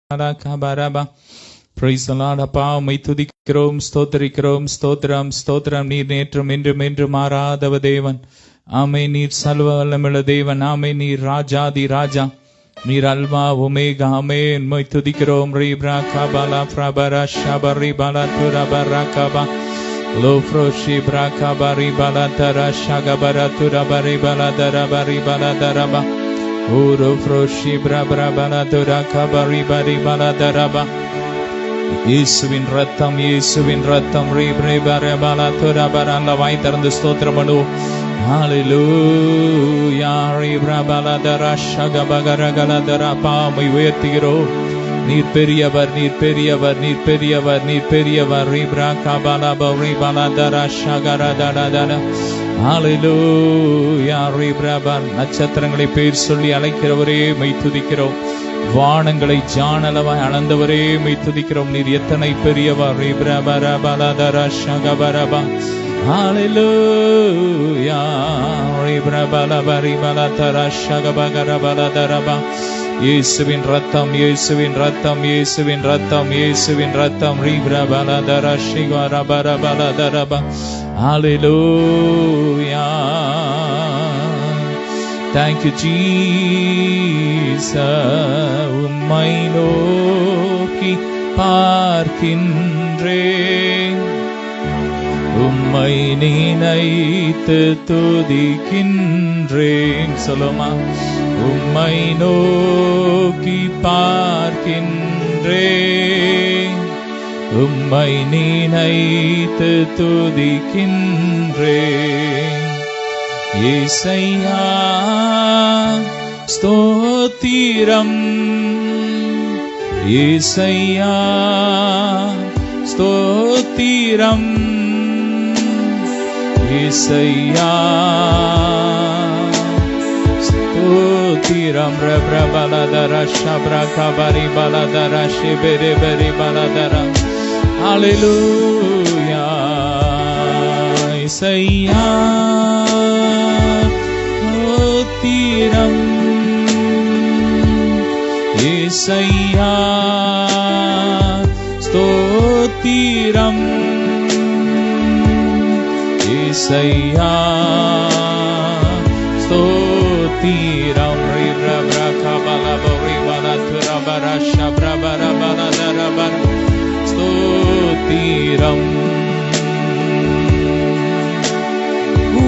Praise the Lord. அப்பா உம்மை துதிக்கிறோம், ஸ்தோத்திரிக்கிறோம். ஸ்தோத்திரம் ஸ்தோத்திரம். நீர் நேற்றும் இன்றும் என்றும் மாறாதவ தேவன். ஆமே. நீர் சர்வ வல்லமையுள்ள தேவன். ஆமே. நீர் ராஜாதி ராஜா. நீர் அல்வா ஒமேகா. ஆமே. உம்மை துதிக்கிறோம். ரீப்ரா கபாலா பிரபரா ஷபரி பாலா துரபரா கபா லோஃப்ரோ ஷிப்ரா கபரி பாலா தரா ஷகபரா துரபரி பாலா தரபரி பாலா தரபா ஊரோ ஃப்ரோஷி பிரபரா பாலா துரா கபரி பரி பாலா தரபா. இயேசுவின் ரத்தம், இயேசுவின் ரத்தம். வாய் திறந்து ஸ்தோத்திரம் பண்ணுவோம். ஹல்லேலூயா. பாமை உயர்த்துகிறோம். நீர் பெரியவர், நீர் பெரியவர், நீர் பெரியவர், நீர் பெரியவர். நட்சத்திரங்களை பேர் சொல்லி அழைக்கிறவரே மை துதிக்கிறோம். வானங்களை ஜானளவாய் அளந்தவரே மை துதிக்கிறோம். நீர் எத்தனை பெரியவர். இயேசுவின் ரத்தம், இயேசுவின் ரத்தம், இயேசுவின் ரத்தம், இயேசுவின் ரத்தம். Hallelujah. Thank you, Jesus. உம்மை நோக்கி பார்க்கின்றேன், உம்மை நினைத்து துதிக்கின்றேன். சொல்லுமா. உம்மை நோக்கி பார்க்கின்றேன், உம்மை நினைத்து துதிக்கின்றேன். இயேசையா ஸ்தோத்திரம், இயேசையா ஸ்தோத்திரம், இயேசையா ஸ்தோத்திரம். ரப்ரபலதர ஷப்ரகபரி பலதர ஷிபெரி பெரி பலதர. ஹல்லேலூயா. இயேசையா ஸ்தோத்திரம், இயேசையா ஸ்தோத்திரம், இயேசையா ஸ்தோத்திரம். ஸ்தோத்திரம்.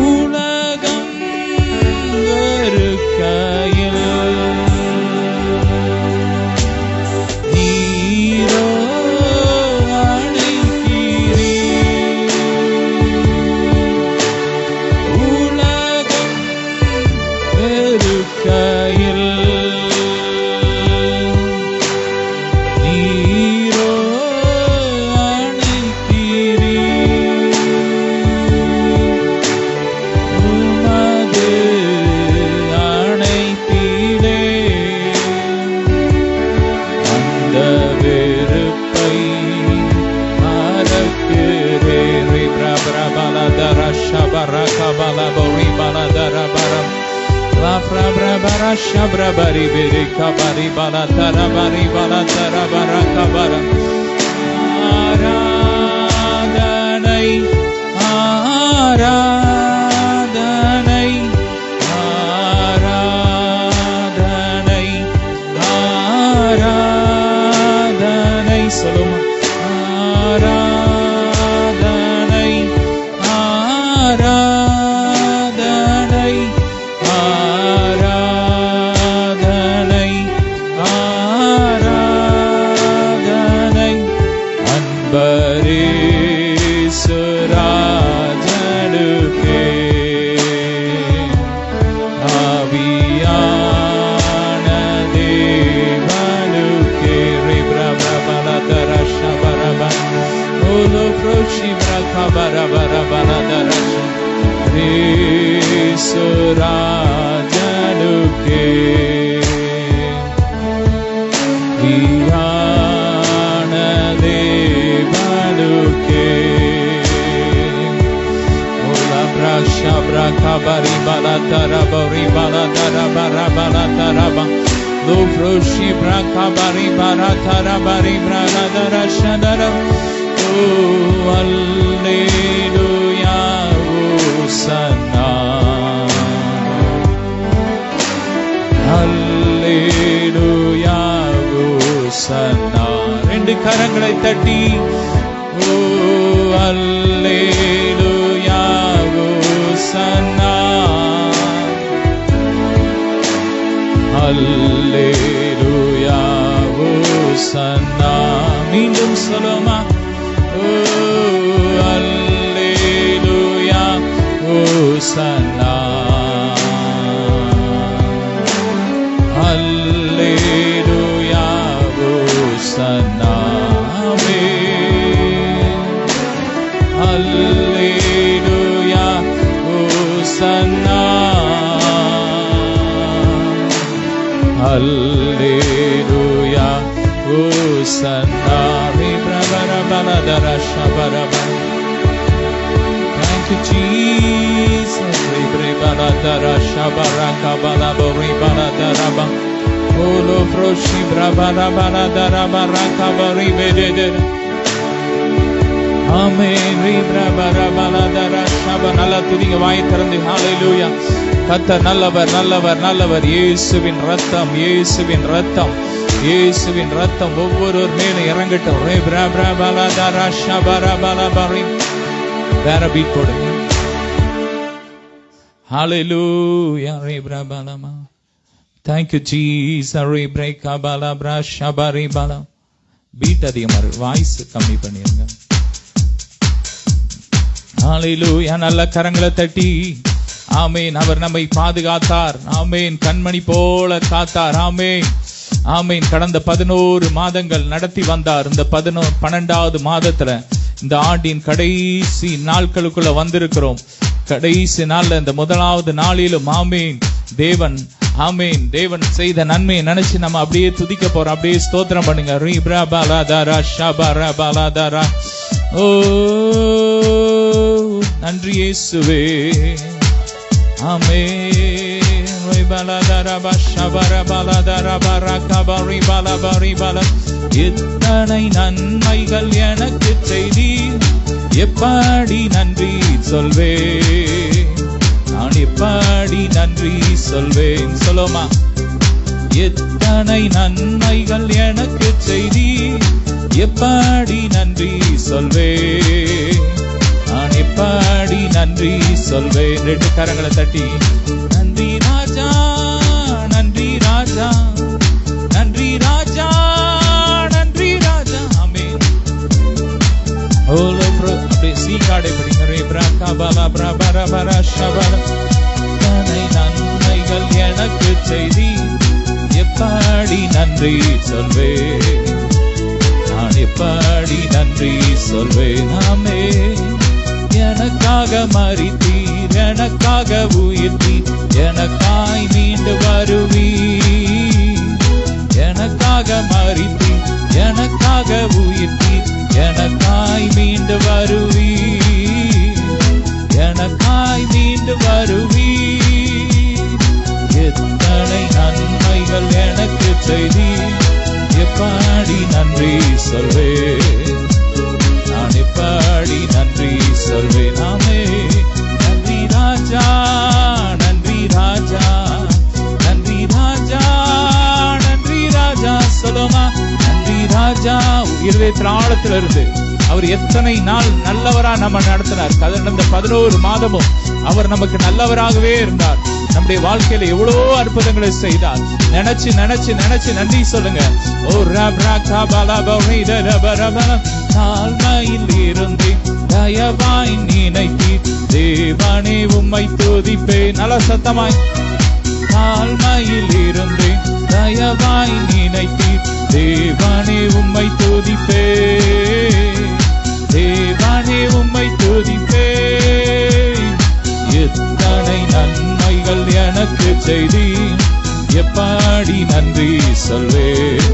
உலகம் வெறுக்கையில் நீரோ அழைக்கிறீர். உலகம் வெறுக்கையில் நீரோ அழைக்கிறீர். உமது அணைப்பிலே அந்த வெறுப்பை மறக்கிறேன். பிரபலதர ஷபரகபலபரி பலதரபரம் லப்ரபரபர ஷப்ரபரி பெரி கபரி பலதரபரி பலதரபரகபரம். ஆராதனை, ஆராதனை, ஆராதனை, ஆராதனை. சொல்லுமா. ஆராதனை, ஆராதனை, ஆராதனை, ஆராதனை. அன்பரேசு ராஜனுக்கே ஆவியான தேவனுக்கே. பிரபலதர ஷபரப ஓலோ ப்ரோஷி பிரகபரபரபரதர ரேசு ராஜனுக்கே வியான தேவனுக்கே. Ola பிரஷ பிரகபரி பலதரபரி பலதரபரபரதரப Lofroshi brakabari baratarabari branadara shandara. Oh, Alleluia, Hosanna. Alleluia, Hosanna. ரெண்டு கரங்களை தட்டி Oh, Alleluia, Hosanna. Alleluia, Hosanna. மீண்டும் சொல்லுமா Oh, Alleluia, Hosanna. Alleluia, Hosanna. Alleluia, Hosanna. Alleluia, Hosanna. Thank you, Jesus. Amen. நல்ல துதிங்க, வாய் திறந்து ஹalleluya. கர்த்தர் நல்லவர், நல்லவர், நல்லவர். இயேசுவின் ரத்தம், இயேசுவின் ரத்தம், இயேசுவின் ரத்தம் ஒவ்வொருவர் மேலும் இறங்கட்டும். வேற பீட் போடுங்க. ஹalleluya. Thank you, Jesus. பீட் அதிகமா இருக்கு, வாய்ஸ் கம்மி பண்ணிருங்க. ஹalleluya. நல்ல கரங்களை தட்டி ஆமென். அவர் நம்மை பாதுகாத்தார். ஆமென். கண்மணி போல காத்தார். ஆமென், ஆமென். கடந்த 11 மாதங்கள் நடத்தி வந்தார். இந்த 12வது மாதத்துல இந்த ஆண்டின் கடைசி நாட்களுக்குள்ள வந்திருக்கிறோம். கடைசி நாள்ல இந்த முதலாவது நாளிலும் ஆமென் தேவன், ஆமென் தேவன் செய்த நன்மையை நினைச்சு நம்ம அப்படியே துதிக்க போறோம். அப்படியே ஸ்தோத்திரம் பண்ணுங்க. ஓ நன்றி இயேசுவே. ஆமென். எத்தனை நன்மைகள் எனக்கு செய்தி, எப்படி நன்றி சொல்வேன், நான் எப்படி நன்றி சொல்வேன். சொல்லுமா. எத்தனை நன்மைகள் எனக்கு செய்தி, எப்படி நன்றி சொல்வேன், நான் எப்படி நன்றி சொல்வேன். ரெண்டு கரங்களை தட்டி நன்றி ராஜா, நன்றி ராஜா, நன்றி ராஜா, நன்றி ராஜா. ஆமென். ஓலோ ப்ரோ அப்படியே சீகாடை படிங்க. எத்தனை நன்மைகள் எனக்கு செய்தி, எப்படி நன்றி சொல்வேன், நான் எப்படி நன்றி சொல்வேன். ஆமென். எனக்காக மரித்தீர், எனக்காக உயிர்த்தீர், எனக்காய் மீண்டு வருவீர். எனக்காக மரித்தீர், எனக்காக உயிர்த்தீர், எனக்காய் மீண்டு வருவீர், எனக்காய் மீண்டு வருவீர். எத்தனை நன்மைகள் எனக்கு செய்தீர், எப்படி நன்றி சொல்வேன், நான் எப்படி நன்றி சொல்வேன். ஆமென். நன்றி ராஜா, நன்றி ராஜா, நன்றி ராஜா, நன்றி ராஜா. சொல்லுமா. நன்றி ராஜா. இருதயத்தின் ஆழத்தில் இருந்து அவர் எத்தனை நாள் நல்லவரா நம்ம நடத்தினார். கடந்த 11 மாதமும் அவர் நமக்கு நல்லவராகவே இருந்தார். நம்முடைய வாழ்க்கையில எவ்வளவோ அற்புதங்களை செய்தார். நினைச்சு நினைச்சு நினைச்சு நன்றி சொல்லுங்க. ஓ தாழ்மையில் இருந்து தயவாய் நினைத்து தேவனே உம்மை துதிப்பேன். நல்ல சத்தமாய். தாழ்மையில் இருந்து தயவாய் நினைத்து தேவனே உம்மை துதிப்பேன், தேவனே உம்மை துதிப்பேன். எத்தனை நன்மைகள் எனக்கு செய்தி, எப்படி நன்றி சொல்வேன்,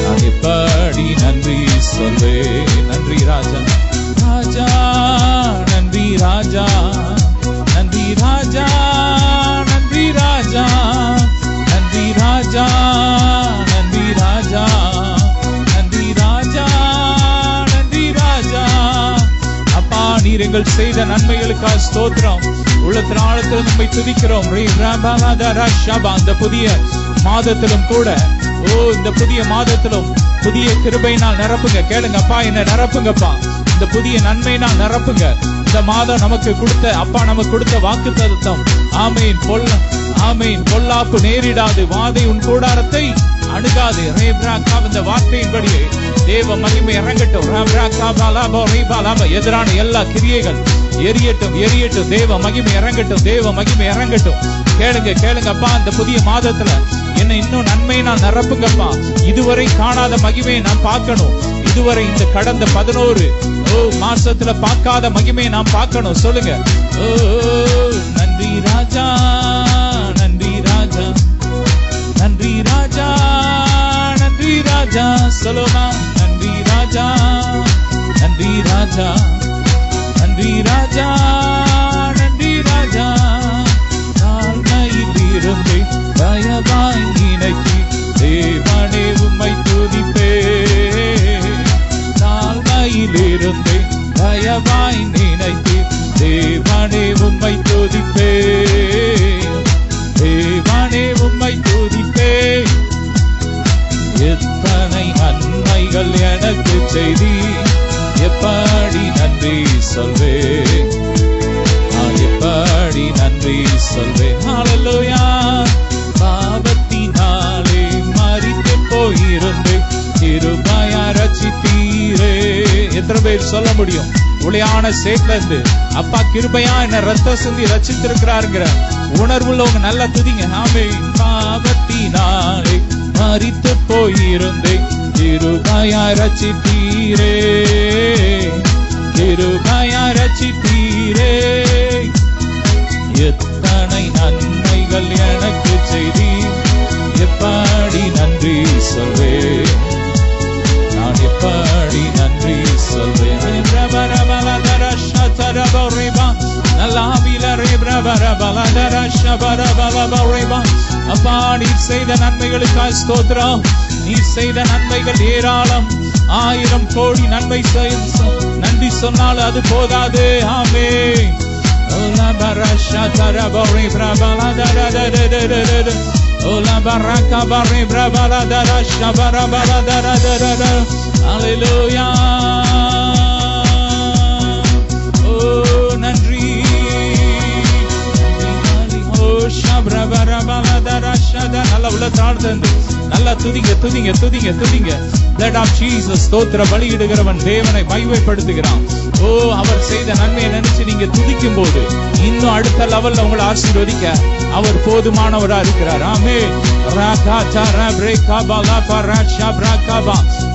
நான் எப்படி நன்றி சொல்வேன். நன்றி ராஜா, ராஜா, நன்றி ராஜா, நன்றி ராஜா, நன்றி ராஜா, நன்றி ராஜா, எங்கள் செய்த நன்மைகளுக்காக ஸ்தோத்திரம். உள்ளத்தின் ஆழத்தில் நம்மை துதிக்கிறோம். இந்த புதிய மாதத்திலும் கூட இந்த புதிய மாதத்திலும் புதிய கிருபையினால் நிரப்புங்க. கேளுங்க, அப்பா என்ன நிரப்புங்கப்பா, இந்த புதிய நன்மையினால் நிரப்புங்க. இந்த மாதம் நமக்கு கொடுத்த அப்பா நமக்கு கொடுத்த வாக்குத்தத்தம் ஆமீன். ஆமீன். பொல்லாப்பு நேரிடாது, வாதை உன் கூடாரத்தை அணுகாது. இந்த வார்த்தையின்படியே தேவ மகிமை இறங்கட்டும். எதிரான எல்லா கிரியைகள் எரியட்டும். தேவ மகிமை இறங்கட்டும். கேளுங்க அப்பா, இந்த புதிய மாதத்துல என்ன இன்னும் நன்மையை நான் நிரப்புங்கப்பா. இதுவரை காணாத மகிமையை நான் பார்க்கணும். இதுவரை இந்த கடந்த 11 மாசத்துல பார்க்காத மகிமையை நான் பார்க்கணும். சொல்லுங்க, நன்றி ராஜா, நன்றி ராஜா, நன்றி ராஜா, நன்றி ராஜா. சொல்லுமா, நன்றி ராஜா, நன்றி ராஜா, நன்றி ராஜா, நன்றி ராஜா. தாழ்மையில் இருந்து தயவாய் நினைக்கி தேவனே உம்மை துதிப்பே. தாழ்மையிலிருந்து தயவாய் நினைத்து தேவனே உம்மை துதிப்பே. தேவனே உம்மை துதிப்பே. எத்தனை நன்மைகள் எனக்கு செய்தி, எப்படி நன்றி சொல்வேன், நான் எப்படி நன்றி சொல்வேன். ஹல்லேலூயா. பாவத்தினாலே மரித்து போயிருந்து கிருபையாய் ரட்சித்தீரே. எத்தனை பேர் சொல்ல முடியும்? உளையான சேட்ல இருந்து அப்பா கிருபையா என்ன ரத்தம் சிந்தி ரட்சித்திருக்கிறாருங்கிற உணர்வுள்ளவங்க நல்லா துதிங்க. ஆமென். பாவத்தினாலே மரித்து போயிருந்து கிருபையாய் ரட்சித்தீரே. கிருபையாய் ரட்சித்தீரே. எத்தனை நன்மைகள் எனக்கு செய்தி, எப்படி நன்றி சொல்வேன், நான் எப்படி நன்றி சொல்வேன். அப்பா நீர் செய்த நன்மைகளுக்காக ஸ்தோத்திரம். நீர் செய்த நன்மைகள் ஏராளம். 1000 கோடி நன்மை நன்றி சொன்னால் அது போதாது. ஆமென். Ola barasha tarabori brabala da da da da da da da. Ola baraka bari brabala da da shabarabala da da da da da. Hallelujah. Oh nandri. Oh shabarabala da da shada. Nalla ulla taadthendu. Nalla tudinga. Blood of Jesus ஸ்தோத்திர பலியிடுகிறவன் தேவனை மகிமைப்படுத்துகிறான். அவர் செய்த நன்மையை நினைச்சு நீங்க துதிக்கும் போது இன்னும் அடுத்த லெவல்ல உங்களை ஆசீர்வதிக்க அவர் போதுமானவரா இருக்கிறார். ஆமென்.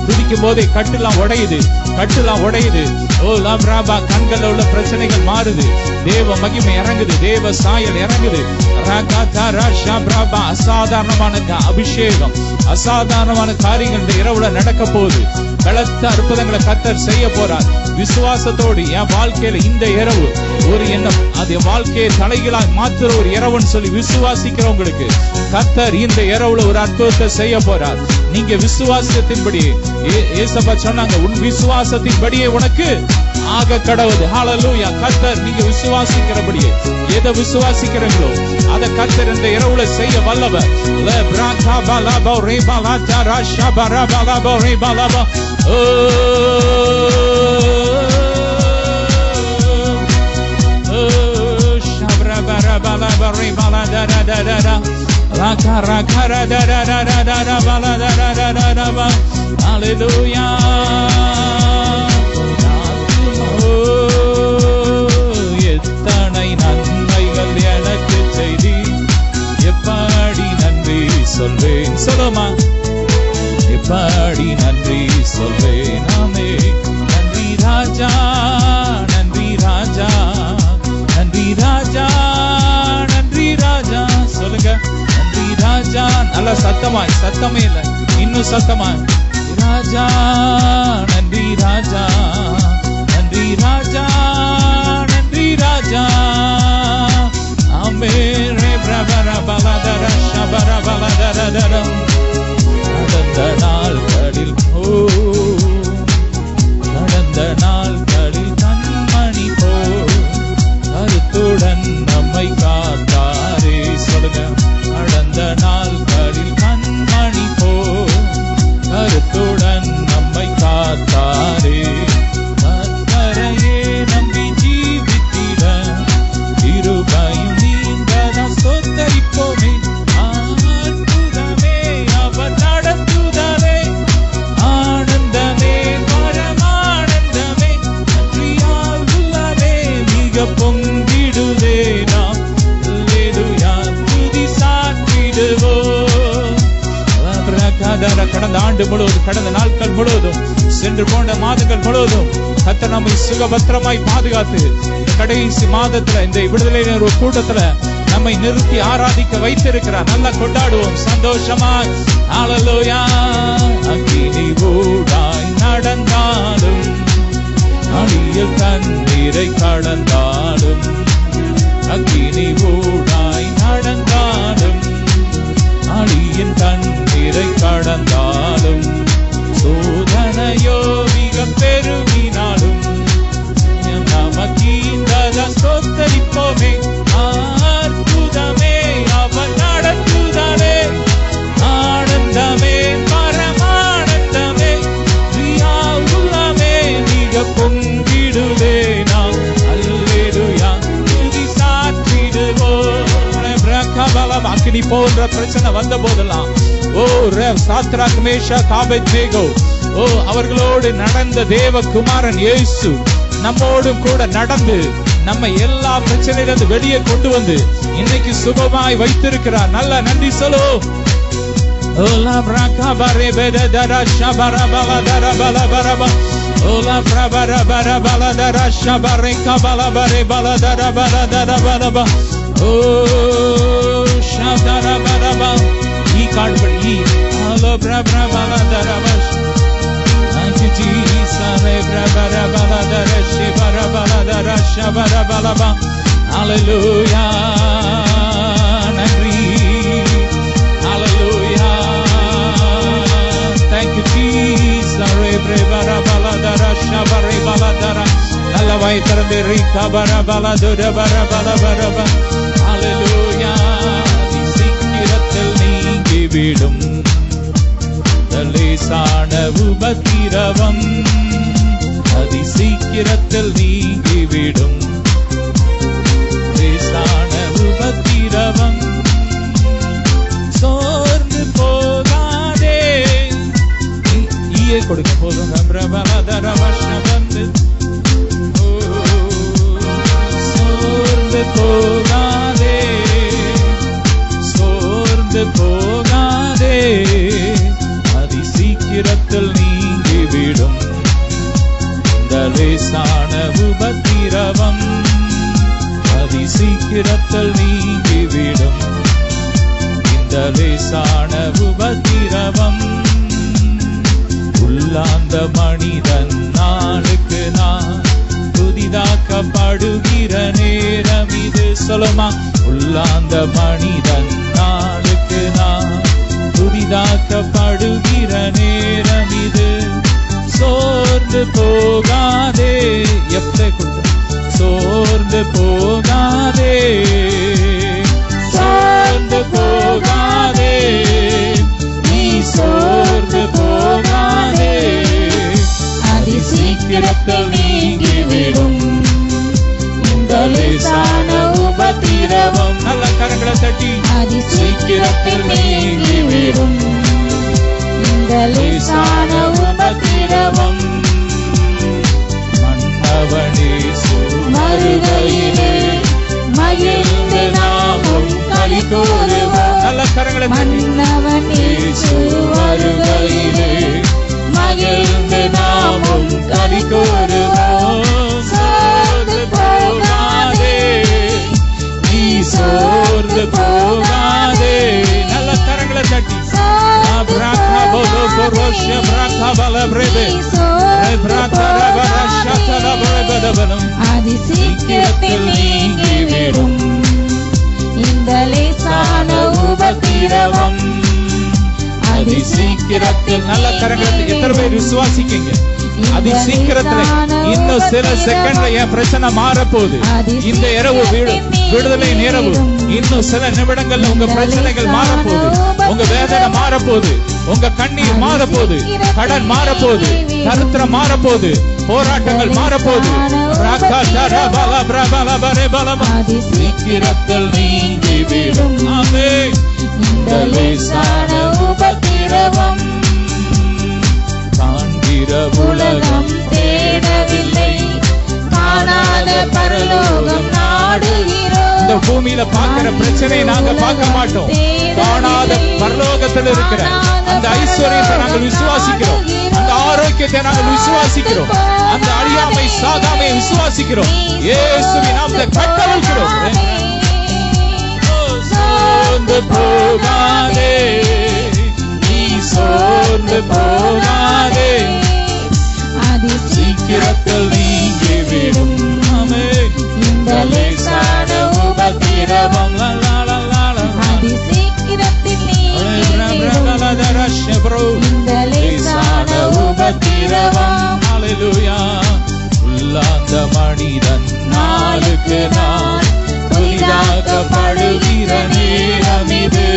துதிக்கும் போதே கட்டெல்லாம் உடையுது. கண்கள்ல உள்ள பிரச்சனைகள் மாறுது. தேவ மகிமை இறங்குது. தேவ சாயல் இறங்குது. அசாதாரணமான அபிஷேகம், அசாதாரணமான காரியங்கள் இந்த இரவுல நடக்க போகுது. பலத்த அற்புதங்களை கர்த்தர் செய்ய போறார். விசுவாசத்தோடு என் வாழ்க்கையில இந்த இரவு ஒரு எண்ணம், அது வாழ்க்கையை தலைகளாய் மாத்துற ஒரு இரவுன்னு சொல்லி விசுவாசிக்கிறவங்களுக்கு கர்த்தர் இந்த இரவுல ஒரு அற்புதத்தை செய்ய போறார். நீங்க விசுவாசத்தின்படி ஏசப்பா சொன்னாங்க, உன் விசுவாசத்தின்படியே உனக்கு ஆக கடவுது. ஹல்லேலூயா. கர்த்தர் நீங்க விசுவாசிக்கிறபடியே எதை விசுவாசிக்கிறீங்களோ அதை கர்த்தர் இந்த இரவுல செய்ய வல்லவர். Hallelujah. எத்தனை நன்மைகள் எனக்கு செய்தி, எப்படி நன்றி சொல்வேன். சொல்லுமா, எப்படி நன்றி சொல்வேன். ஆமே. நன்றி ராஜா, நன்றி ராஜா, நன்றி ராஜா, நன்றி ராஜா. சொல்லுங்க, நன்றி ராஜா. நல்லா சத்தமே இல்லை, இன்னும் சத்தமாய். ராஜா, நன்றி ராஜா, நன்றி ராஜா, நன்றி ராஜா. ஆமென். கடந்த நாள்களில் கண்மணி போல் கடந்த ஆண்டு முழுவதும், கடந்த நாட்கள் முழுவதும், சென்று போன மாதங்கள் முழுவதும் கர்த்தர் நம்மை சுகபத்திரமாய் பாதுகாத்து இந்த கடைசி மாதத்துல இந்த விடுதலை ஒரு கூட்டத்துல நம்மை நிறுத்தி ஆராதிக்க வைத்திருக்கிறார். நல்லா கொண்டாடுவோம் சந்தோஷமாய். ஹல்லேலூயா. அக்கினி ஊடாய் நடந்தாலும், அடியில் தண்ணீரை கடந்தாலும், அக்கினி ஊடாய் நடந்தாலும், அடியின் தண்ணீரை கடந்தாலும், சோதனையோ மிக பெருகினாலும் நமக்கீந்தத ஸ்தோத்தரிப்போமே. அற்புதமே அவன் நடத்துதலே, ஆனந்தமே பரமானந்தமே, பிரியா உள்ளமே மிக பொங்கிடுவே. நாம் அல்லேலூயா துதி சாற்றிடுவோம். அக்கினி போன்ற பிரச்சனை வந்த போதெல்லாம் சாத்ராக் மேஷாக் ஆபேத்நேகோ அவர்களோடு நடந்த தேவகுமாரன் இயேசு நம்மோடும் கூட நடந்து நம்ம எல்லா பிரச்சனையிலிருந்து வெளியே கொண்டு வந்து இன்னைக்கு சுகமாய் வைத்திருக்கிறார். நல்ல நன்றி சொல்லோ. ஓலா பிரகா பரே பெதரா ஷபரா பலதரா பலபரபா, ஓலா பிரபரா பரபலதரா ஷபரே கபலா பரே பலதரா பலதரா பலபா, ஓ ஷபரா பரபா. ஈ கார்டு படி ஈ ஹலோ பிரபரா பலதரா பஷ். Thank you Jesus. Brabara baladara shibara baladara shabara balaba. Hallelujah. Nandri. Hallelujah. Thank you Jesus. Brabara baladara shabara baladara. Nalla vai tarande rika bara baladara bara balabara. Hallelujah. Sikirathil neengi vidum லேசான உபத்திரவம், அதிசீக்கிரத்தில் நீங்கிவிடும். லேசான உபத்திரவம், சோர்ந்து போகாதே. ஈயே கொடுக்க போதும். வந்து சோர்ந்து போகாதே, சோர்ந்து போகாதே, சீக்கிரத்தில் நீங்கிவிடும். இந்த லேசான உபத்திரவம் அதிசீக்கிரத்தில் நீங்கிவிடும். இந்த லேசான உபத்திரவம் உள்ளாந்த மனிதன் நாளுக்கு நான் புதிதாக்கப்படுகிற நேரம் இது. சொல்லுமா, உள்ளாந்த மனிதன் நாளுக்கு நான் புதிதாக்கப்படுகிற நேரம் இது. சோர்ந்து போகாதே. எப்படி கொடுத்த சோர்ந்து போகாதே, சோர்ந்து போகாதே, நீ சோர்ந்து போகாதே, அதிசீக்கிரத்தில் நீங்கிவிடும் இந்த லேசான உபத்திரவம். நல்ல கரங்களை தட்டி அதிசீக்கிரத்தில் நீங்கிவிடும் இந்த லேசான உபத்திரவம். மன்னவனே வருகையிலே மகிழ்ந்து நாமும் களி கூறுவோம். நல்ல கரங்களை மன்னவனே வருகையிலே மகிழ்ந்து நாமும் களி கூறுவோம். சோர்ந்து போகாதே, நீ சோர்ந்து போகாதே. நல்ல கரங்களை தட்டி அதிசீக்கிரத்தில் நீங்கிவிடும் இந்த லேசான உபத்திரவம். அதிசீக்கிரத்தில். நல்ல கரங்களை எத்தனை பேர் விசுவாசிக்கீங்க? அதிசீக்கிரத்துல இன்னும் சில செகண்ட்ல என் பிரச்சனை மாறப்போகுது. இந்த இரவு விடுதலை நேரவு இன்னும் சில நிமிடங்கள்ல உங்க பிரச்சனைகள் மாறப்போகுது, உங்க வேதனை மாறப்போகுது, உங்க கண்ணீர் மாறப்போகுது, கடன் மாறப்போகுது, தரித்திரம் மாறப்போகுது, போராட்டங்கள் மாறப்போகுது. அதிசீக்கிரத்தில் நீங்கிவிடும் இந்த லேசான உபத்திரவம். உலகம் தேடவில்லை, காணாத பரலோகம் நாடுகிறோம். இந்த பூமியில பார்க்கிற பிரச்சனையை நாங்க பார்க்க மாட்டோம். காணாத பரலோகத்தில் இருக்கிற அந்த ஐஸ்வர்யத்தை நாங்கள் விசுவாசிக்கிறோம். அந்த ஆரோக்கியத்தை நாங்கள் விசுவாசிக்கிறோம். அந்த அழியாமை சாகாமை விசுவாசிக்கிறோம். இயேசுவின் நாமத்தை கட்டளையிடுகிறோம். சோர்ந்து போகாதே, நீ சோர்ந்து போகாதே, அதி சீக்கிரத்தில் நீங்கிவிடும். ஆமென். இந்த லேசான உபத்திரவம் அதி சீக்கிரத்தில் நீங்கிவிடும். இந்த லேசான உபத்திரவம். ஹல்லேலூயா. உள்ளாந்த மனிதன் நாளுக்கு நாள் புதிதாக்கப்படுகிற நேரம் இது.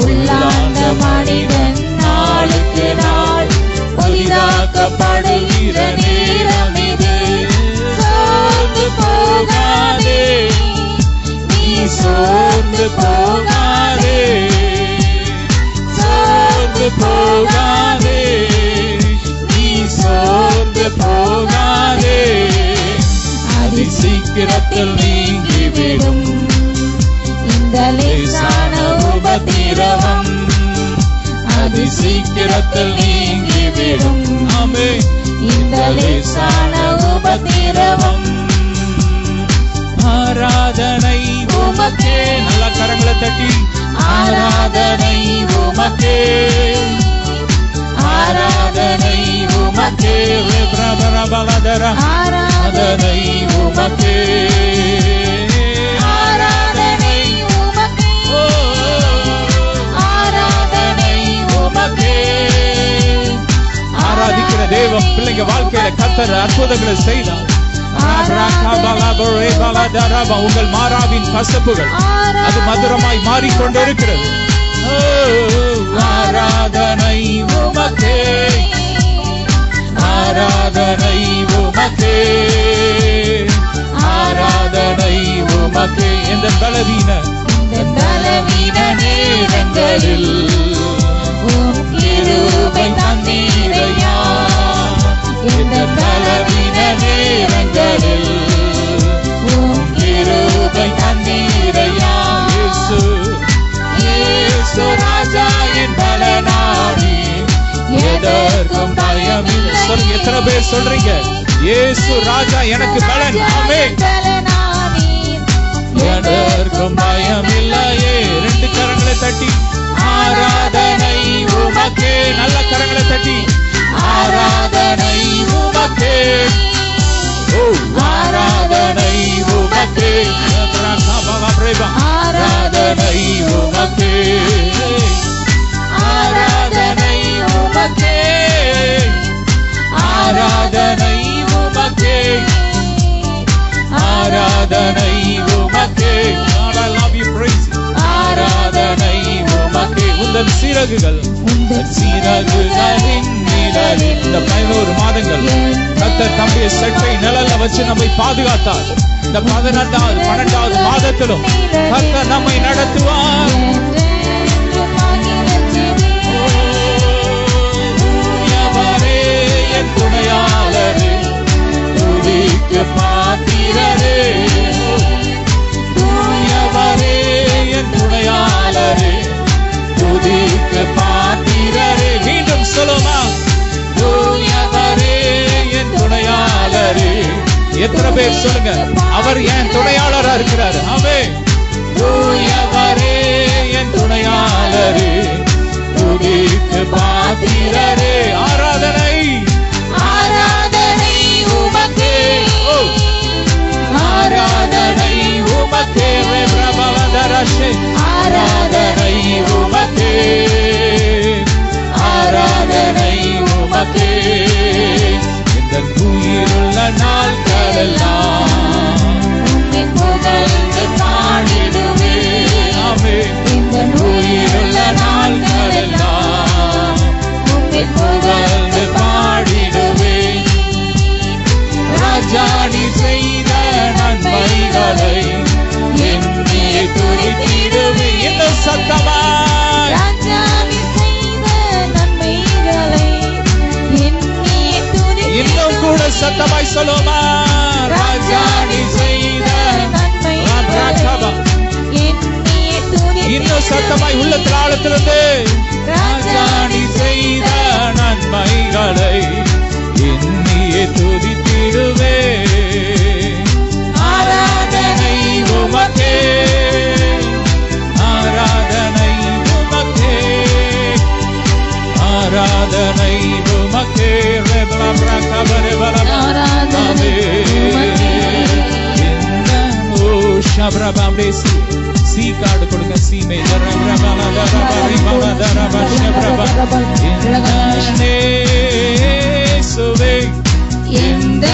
உள்ளாந்த மனிதன் நாளுக்கு நாள் புதிதாக்கப்படுகிற நேரம் இது. சோர்ந்து போகாதே, நீ சோர்ந்து போகாதே, சோர்ந்து போகாதே, நீ சோர்ந்து போகாதே, அதி சீக்கிரத்தில் நீங்கிவிடும். இந்த லேசான உபத்திரவம் அதி சீக்கிரத்தில் நீங்கிவிடும். ஆமென். இந்த லேசான உபத்திரவம். ஆராதனை உமக்கே. நல்ல கரங்களை தட்டி ஆராதனை உமக்கே, ஆராதனை உமக்கே, ஆராதனை உமக்கே, ஆராதனை உமக்கே, ஆராதனை உமக்கே. ஆராதிக்கிற தேவன் பிள்ளைங்க வாழ்க்கையில கர்த்தர் அற்புதங்களை செய்தார். உங்கள் மாறாவின் கசப்புகள் அது மதுரமாய் மாறிக்கொண்டிருக்கிறது. ஆராதனை உமக்கே, ஆராதனை உமக்கே, ஆராதனை உமக்கே. இந்த பலவீன நேரங்களில் கிருபை தந்தீரையா. இந்த பலவீன நேரங்களில் கிருபை தந்தீரையா. இயேசு, இயேசு ராஜா என் பலனாடி, எதற்கும் பயமில்லை. சொல்லுங்க, எத்தனை பேர் சொல்றீங்க இயேசு ராஜா எனக்கு பலன்? ஆமென். எதற்கும் பயமில்லையே. ரெண்டு கரங்களை தட்டி ஆராதனை உமக்கே. நல்ல கரங்களை தட்டி ஆராதனை உமக்கே, ஓ ஆராதனை உமக்கே, ஆராதனை உமக்கே, ஆராதனை உமக்கே, ஆராதனை உமக்கே, ஆராதனை உமக்கே. God, I love you, praise you. ஆராதனை உமக்கே. உந்தன் சிறகுகள், உந்தன் சிறகுகளின் நிழலில். இந்த 11 மாதங்கள் கர்த்தர் தம்முடைய சட்டை நிழல்ல வச்சு நம்மை பாதுகாத்தார். இந்த 11வது 12வது மாதத்திலும் கர்த்தர் நம்மை நடத்துவார். தூயவரே என் துணையாளரே, துதிக்கு பாத்திரரே. தூயவரே என் துணையாளரே, துதிக்கு பாத்திரரே. மீண்டும் சொல்லுமா, தூயவரே என் துணையாளரே. எத்தனை பேர் சொல்லுங்க, அவர் என் துணையாளரா இருக்கிறார்? ஆமென். தூயவரே என் துணையாளரே, துதிக்கு பாத்திரரே. ஆராதனை, ஆராதனை உமக்கே, ஆராதனை உமக்கே. ஆராதனை உமக்கே, ஆராதனை உமக்கே. இந்த உயிருள்ள நாட்களெல்லாம் உம்மை புகழ்ந்து பாடிடுவேன். ஆமென். இந்த உயிருள்ள நாட்களெல்லாம் உம்மை புகழ்ந்து பாடிடுவேன். ராஜா நீ செய்த நன்மைகளை எண்ணியே துதித்திடுவேன். இன்னும் சத்தமாய், ராஜா நீ செய்த நன்மைகளை எண்ணியே துதித்திடுவேன். இன்னும் கூட சத்தமாய் சொல்லுமா, ராஜா நீ செய்த நன்மைகளை இன்னும் சத்தமாய் உள்ளத்தில் ஆழத்திலிருந்து ராஜா நீ செய்த நன்மைகளை எண்ணியே துதித்திடுவே. ஆராதனை உமக்கே, ஆராதனை உமக்கே, ஆராதனை உமக்கே. சி கார்டு கொடுங்க. சி மேஜர் சுவே இந்த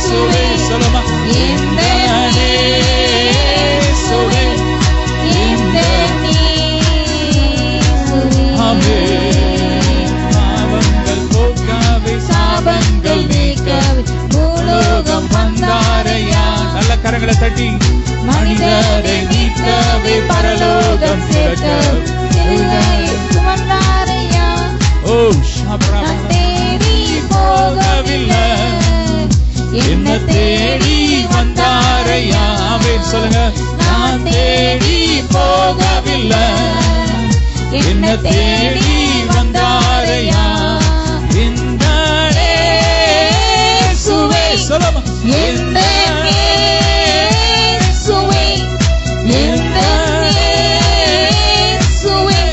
சுவே சொல்லமா இந்த சுவே இந்த பாவங்கள் போக்காவே சாபங்கள் நீக்கவே பூலோகம் வந்தாரையா. நல்ல கரங்களை தட்டி மனிதரை நீக்கவே பரலோகம் சேர்க்கவே. ஓ தேடி போகவில்லை என்ன தேடி வந்தாரையா. சொல்லுங்க நான் தேடி போகவில்லை என்ன தேடி வந்தாரையா. இந்த சுவை சொல்லமா இந்த சுவை இந்த சுவை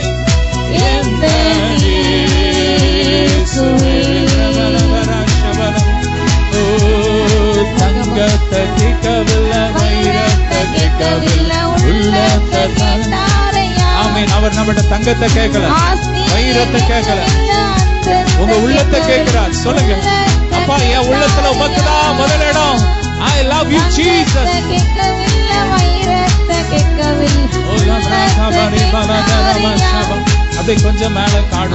இந்த சுவை. தங்கத்தை கேட்கவில்லை வைரத்தை கேட்கவில்லை உள்ளத்தை தந்தாரையா. ஆமென். அவர் நம்மகிட்ட தங்கத்தை கேட்கல, வைரத்தை கேட்கல, உங்க உள்ளத்தை கேட்கிறார். சொல்லுங்க அப்பா என் உள்ளத்துல உமக்குதான் முதலிடம். I love you Jesus. அப்படியே கொஞ்சம் மேல காடு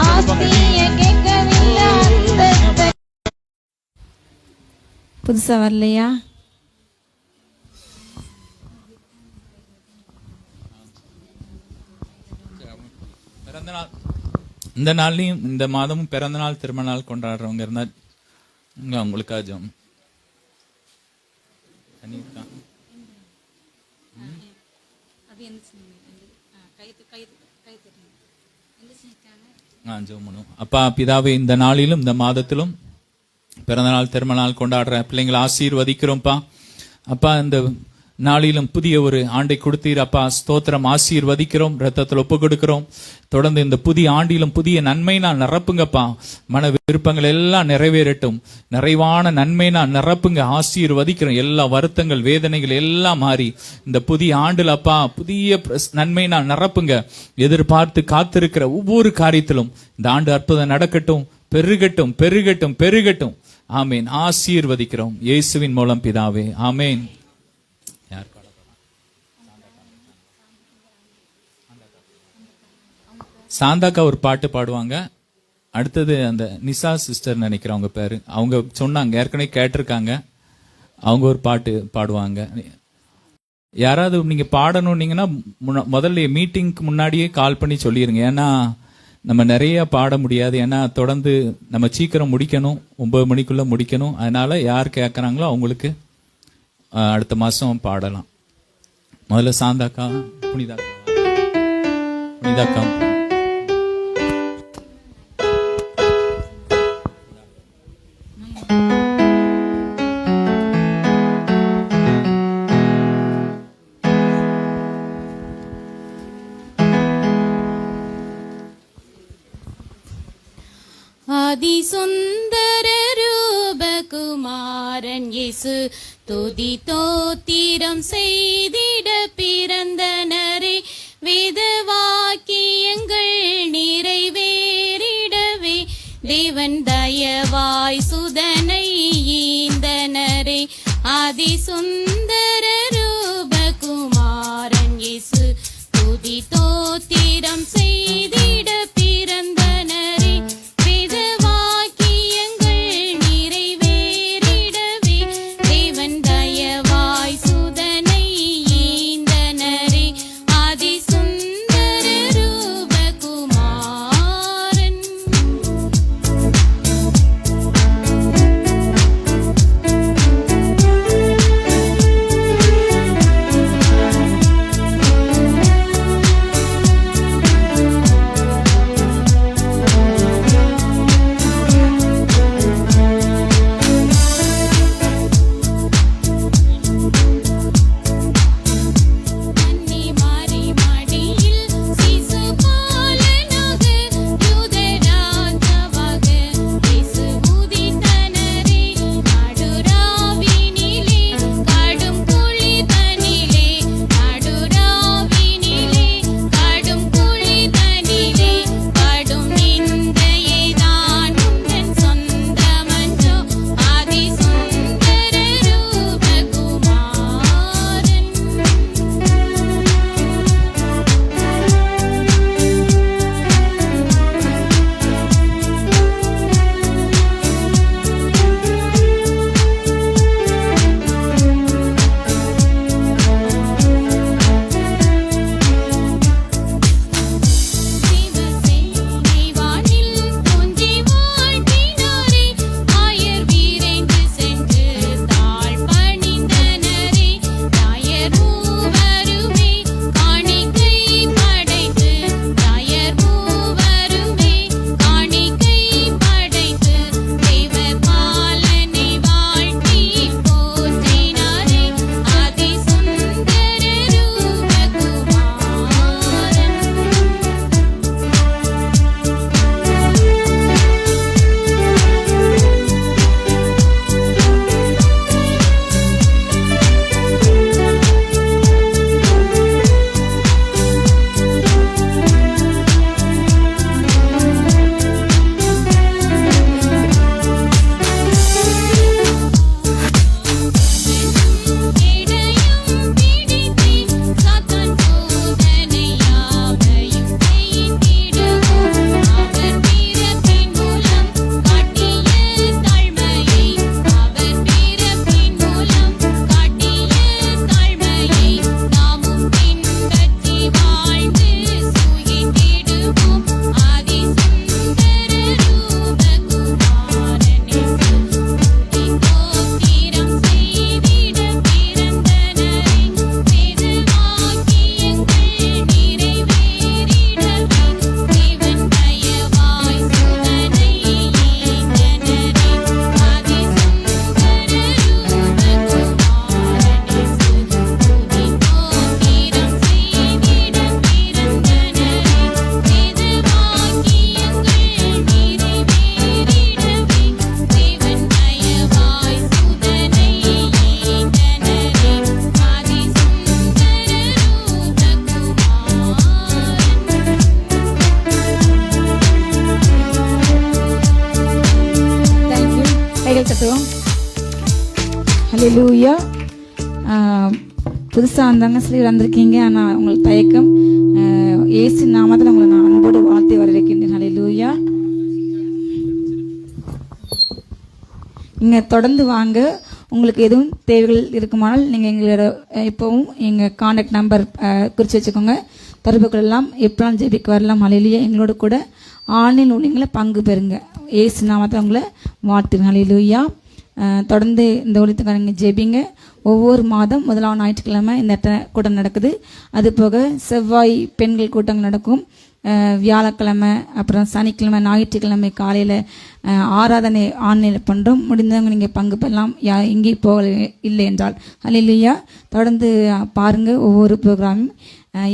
புதுசா வரலையா? பிறந்த நாள் இந்த நாள்லயும் இந்த மாதமும் பிறந்த நாள் திருமண நாள் கொண்டாடுறவங்க இருந்தா உங்களுக்கா ஜெபம். அப்பா பிதாவே இந்த நாளிலும் இந்த மாதத்திலும் பிறந்த நாள் திருமண நாள் கொண்டாடுற பிள்ளைங்களை ஆசீர்வதிக்கிறோம்ப்பா. அப்பா இந்த நாளிலும் புதிய ஒரு ஆண்டை கொடுத்தீர் அப்பா. ஸ்தோத்திரம். ஆசீர்வதிக்கிறோம், ரத்தத்தில் ஒப்பு கொடுக்கிறோம். தொடர்ந்து இந்த புதிய ஆண்டிலும் புதிய நன்மை நான் நிரப்புங்கப்பா. மன விருப்பங்கள் எல்லாம் நிறைவேறட்டும். நிறைவான நன்மை நான் நிரப்புங்க. ஆசீர்வதிக்கிறோம். எல்லா வருத்தங்கள் வேதனைகள் எல்லாம் மாறி இந்த புதிய ஆண்டுல அப்பா புதிய நன்மை நான் நிரப்புங்க. எதிர்பார்த்து காத்திருக்கிற ஒவ்வொரு காரியத்திலும் இந்த ஆண்டு அற்புதம் நடக்கட்டும். பெருகட்டும் பெருகட்டும் பெருகட்டும். ஆமேன். ஆசீர்வதிக்கிறோம் இயேசுவின் மூலம் பிதாவே. ஆமேன். சாந்தாக்கா ஒரு பாட்டு பாடுவாங்க. அடுத்தது அந்த நிசா சிஸ்டர் நினைக்கிறவங்க பேரு, அவங்க சொன்னாங்க ஏற்கனவே கேட்டிருக்காங்க. அவங்க ஒரு பாட்டு பாடுவாங்க. யாராவது நீங்க பாடணும்னீங்கன்னா முதல்ல மீட்டிங்க்கு முன்னாடியே கால் பண்ணி சொல்லிருங்க. ஏன்னா நம்ம நிறைய பாட முடியாது. ஏன்னா தொடர்ந்து நம்ம சீக்கிரம் முடிக்கணும், 9 மணிக்குள்ள முடிக்கணும். அதனால யார் கேட்கறாங்களோ அவங்களுக்கு அடுத்த மாசம் பாடலாம். முதல்ல சாந்தாக்கா, புனிதாக்கா. அதிசுந்தர ரூபகுமாரன் இயேசு துதி தோத்திரம் செய்திட பிறந்தனரே. வேத வாக்கியங்கள் நிறைவேறிடவே தேவன் தயவாய் சுதனை ஈந்தனரே. அதிசுந்தர ரூபகுமாரன் இயேசு துதி தோத்திரம் செய்திட பிறந்தனரே. வேத வாக்கியங்கள் நிறைவேறிடவே தேவன் தயவாய் சுதனை ஈந்தனரே. அதிசுந்தர ரூபகுமாரன். கைகள் தட்டுவோம். ஹல்லேலூயா. புதுசாக வந்தாங்க சிலர் வந்திருக்கீங்க. ஆனால் உங்களுக்கு தயக்கம். இயேசு நாமத்தில் உங்களை நான் அன்போடு வாழ்த்தி வரவேற்கின்றேன். ஹல்லேலூயா. நீங்கள் தொடர்ந்து வாங்க. உங்களுக்கு எதுவும் தேவைகள் இருக்குமானால் நீங்கள் எங்களோட இப்போவும் எங்கள் கான்டாக்ட் நம்பர் குறித்து வச்சுக்கோங்க. தொடர்பு கொள்ளலாம். எப்போலாம் ஜெபிக்க வரலாம். ஹல்லேலூயா. எங்களோட கூட ஆன்லைன் ஊழியங்களை பங்கு பெறுங்க. இயேசு நாமத்தில் உங்களை வாழ்த்துங்க. ஹல்லேலூயா. தொடர்ந்து இந்த ஊழியத்துக்காக நீங்கள் ஜெபிங்க. ஒவ்வொரு மாதம் முதலாம் ஞாயிற்றுக்கிழமை இந்த கூட்டம் நடக்குது. அது போக செவ்வாய் பெண்கள் கூட்டங்கள் நடக்கும். வியாழக்கிழமை அப்புறம் சனிக்கிழமை ஞாயிற்றுக்கிழமை காலையில் ஆராதனை ஆன்லைனில் பண்ணுறோம். முடிந்தவங்க நீங்கள் பங்கு பெறலாம். எங்கேயும் போக இல்லை என்றால். ஹல்லேலூயா. தொடர்ந்து பாருங்கள் ஒவ்வொரு ப்ரோக்ராமும்.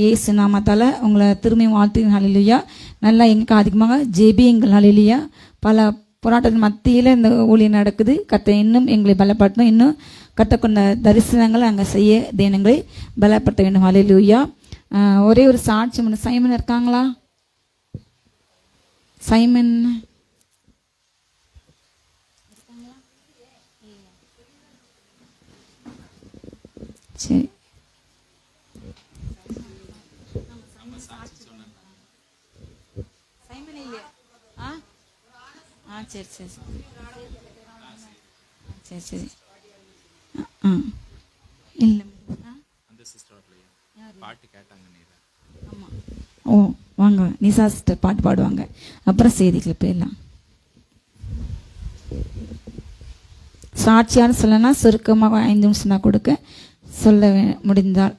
இயேசு நாமத்தால் உங்களை திரும்பியும் வாழ்த்துங்க. ஹல்லேலூயா. நல்லா எங்களுக்கு அதிகமாக ஜெபியுங்கள். ஹல்லேலூயா. பல போராட்டத்தின் மத்தியில் இந்த ஊழியம் நடக்குது. கர்த்தர் இன்னும் எங்களை பலப்படுத்தணும். இன்னும் கற்றுக்கொண்ட தரிசனங்களை அங்கே செய்ய தேவனங்களை பலப்படுத்த வேண்டும். ஹல்லேலூயா. ஒரே ஒரு சாட்சி ஒன்று. சைமன் இருக்காங்களா? சைமன் சரி. சைமன் இல்லையா? சரி சரி சரி சரி. இல்லை. ஆமாம். ஓ வாங்க. நிசா சிஸ்டர் பாட்டு பாடுவாங்க. அப்புறம் செய்திகளை போயிடலாம். சாட்சியான்னு சொல்லனா சுருக்கமாக 5 நிமிஷம் தான் கொடுக்க சொல்ல முடிந்தால்.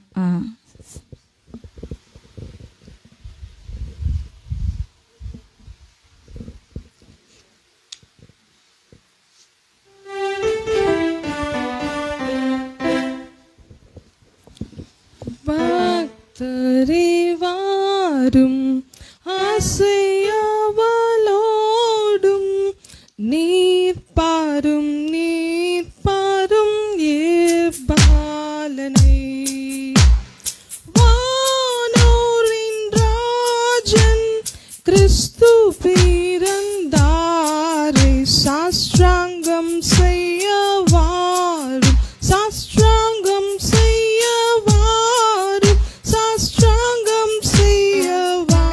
பக்தரேவாரும் ஆசையாவலோடும் நீர் பாரும் ஏபாலனை வானோரின் ராஜன் கிறிஸ்து பிறந்தாரை சாஸ்திராங்கம் செய்யவாரும் சாஸ்திராங்கம் செய்யவாரும் சாஸ்திராங்கம் செய்யவாரும்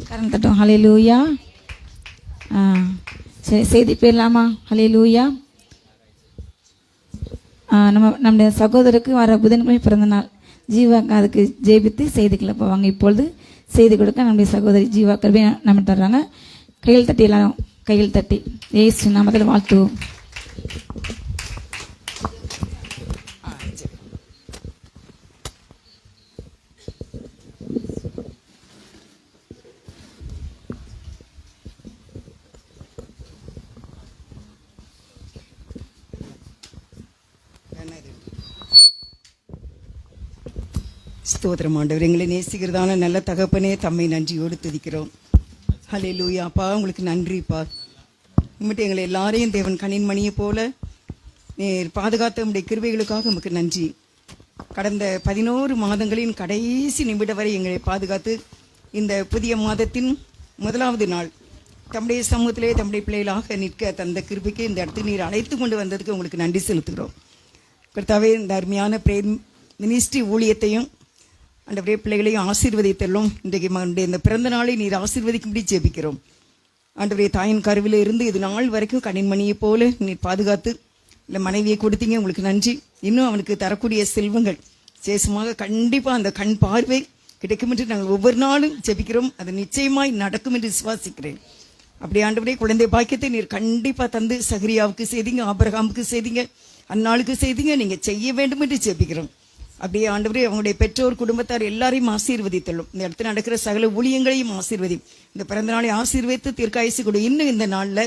கரம் தட்டும். ஹல்லேலூயா. சரி, செய்தி போயிடலாமா? ஹல்லேலூயா. நம்முடைய சகோதரருக்கு வர புதன்கிழமை பிறந்த நாள். ஜீவாக்கா அதுக்கு ஜெபித்து செய்திக்குள்ளே போவாங்க. இப்பொழுது செய்தி கொடுக்க நம்முடைய சகோதரி ஜீவா கல்வி நம்ம தர்றாங்க. கையில் தட்டி எல்லாம் கையில் தட்டி ஏசு நாமத்தில் வாழ்த்துவோம். ஸ்தோத்திரம் ஆண்டவர், எங்களை நேசிக்கிறதான நல்ல தகப்பனே, தம்மை நன்றியோடு துதிக்கிறோம். ஹல்லேலூயா. அப்பா உங்களுக்கு நன்றிப்பா. உம்மிட்டு எங்களை எல்லாரையும் தேவன் கண்ணின் மணியை போல நீர் பாதுகாத்த உம்முடைய கிருபைகளுக்காக உமக்கு நன்றி. கடந்த 11 மாதங்களின் கடைசி நிமிடம் வரை எங்களை பாதுகாத்து இந்த புதிய மாதத்தின் முதலாவது நாள் தம்முடைய சமூகத்திலே தம்முடைய பிள்ளைகளாக நிற்க தந்த கிருபைக்கு இந்த இடத்துக்கு நீர் அழைத்து கொண்டு வந்ததுக்கு உங்களுக்கு நன்றி செலுத்துகிறோம். கர்த்தாவே, இந்த அருமையான பிரேம் மினிஸ்ட்ரி ஊழியத்தையும் ஆண்டவரே பிள்ளைகளையும் ஆசீர்வதித்தள்ளும். இன்றைக்கு மகனுடைய இந்த பிறந்த நாளை நீர் ஆசீர்வதிக்கும்படி ஜெபிக்கிறோம். ஆண்டவரே, தாயின் கருவில் இருந்து இது நாள் வரைக்கும் கண்ணின் மணியை போல நீர் பாதுகாத்து இல்லை மனைவியை கொடுத்தீங்க, உங்களுக்கு நன்றி. இன்னும் அவனுக்கு தரக்கூடிய செல்வங்கள் சேஷமாக கண்டிப்பாக அந்த கண் பார்வை கிடைக்கும் என்று நாங்கள் ஒவ்வொரு நாளும் ஜெபிக்கிறோம். அது நிச்சயமாய் நடக்கும் என்று விசுவாசிக்கிறேன். அப்படி ஆண்டவரே, குழந்தை பாக்கியத்தை நீர் கண்டிப்பாக தந்து சகரியாவுக்கு செய்தீங்க, ஆபிரகாமுக்கு செய்தீங்க, அந்நாளுக்கு செய்தீங்க. நீங்கள் செய்ய வேண்டும் என்று ஜெபிக்கிறோம். அப்படியே ஆண்டவரே, அவங்களுடைய பெற்றோர் குடும்பத்தார் எல்லாரையும் ஆசீர்வதித்தள்ளும். இந்த இடத்துல நடக்கிற சகல ஊழியங்களையும் ஆசீர்வதி. இந்த பிறந்த நாளை ஆசீர்வதித்து தீர்க்காயசு கொடு. இன்னும் இந்த நாளில்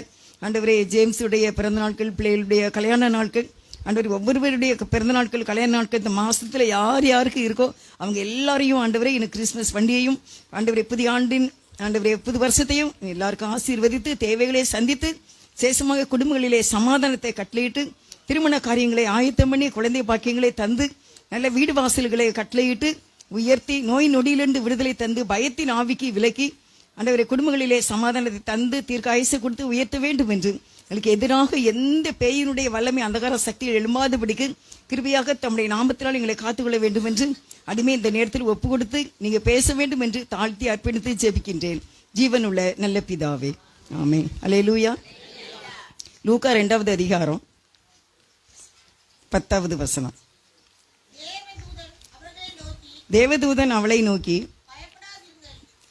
ஆண்டவரே ஜேம்ஸுடைய பிறந்த நாட்கள், பிள்ளைகளுடைய கல்யாண நாட்கள், ஆண்டவரே ஒவ்வொருவருடைய பிறந்த நாட்கள், கல்யாண நாட்கள் இந்த மாதத்தில் யார் யாருக்கு இருக்கோ அவங்க எல்லாரையும் ஆண்டவரே எனக்கு கிறிஸ்மஸ் பண்டிகையும் ஆண்டவரே புதிய ஆண்டின் ஆண்டவரே புது வருஷத்தையும் எல்லாருக்கும் ஆசீர்வதித்து தேவைகளை சந்தித்து சேஷமாக குடும்பங்களிலே சமாதானத்தை கட்டளையிட்டு திருமண காரியங்களை ஆயத்தம் பண்ணி குழந்தை பாக்கியங்களை தந்து நல்ல வீடு வாசல்களை கட்டளையிட்டு உயர்த்தி நோய் நொடியிலிருந்து விடுதலை தந்து பயத்தின் ஆவிக்கு விலக்கி ஆண்டவரை குடும்பங்களிலே சமாதானத்தை தந்து தீர்க்காயசை கொடுத்து உயர்த்த வேண்டும் என்று எனக்கு எதிராக எந்த பேயினுடைய வல்லமை அந்தகார சக்தியில் எழும்பாதபடிக்கு கிருபையாக தம்முடைய நாமத்தினால் எங்களை காத்துக்கொள்ள வேண்டும் என்று அடிமை இந்த நேரத்தில் ஒப்பு கொடுத்து நீங்க பேச வேண்டும் என்று தாழ்த்தி அர்ப்பணித்து ஜெபிக்கின்றேன். ஜீவனுள்ள நல்ல பிதாவே, ஆமென். அல்லேலூயா. லூக்கா 2வது அதிகாரம் 10வது வசனம். தேவதூதன் அவளை நோக்கி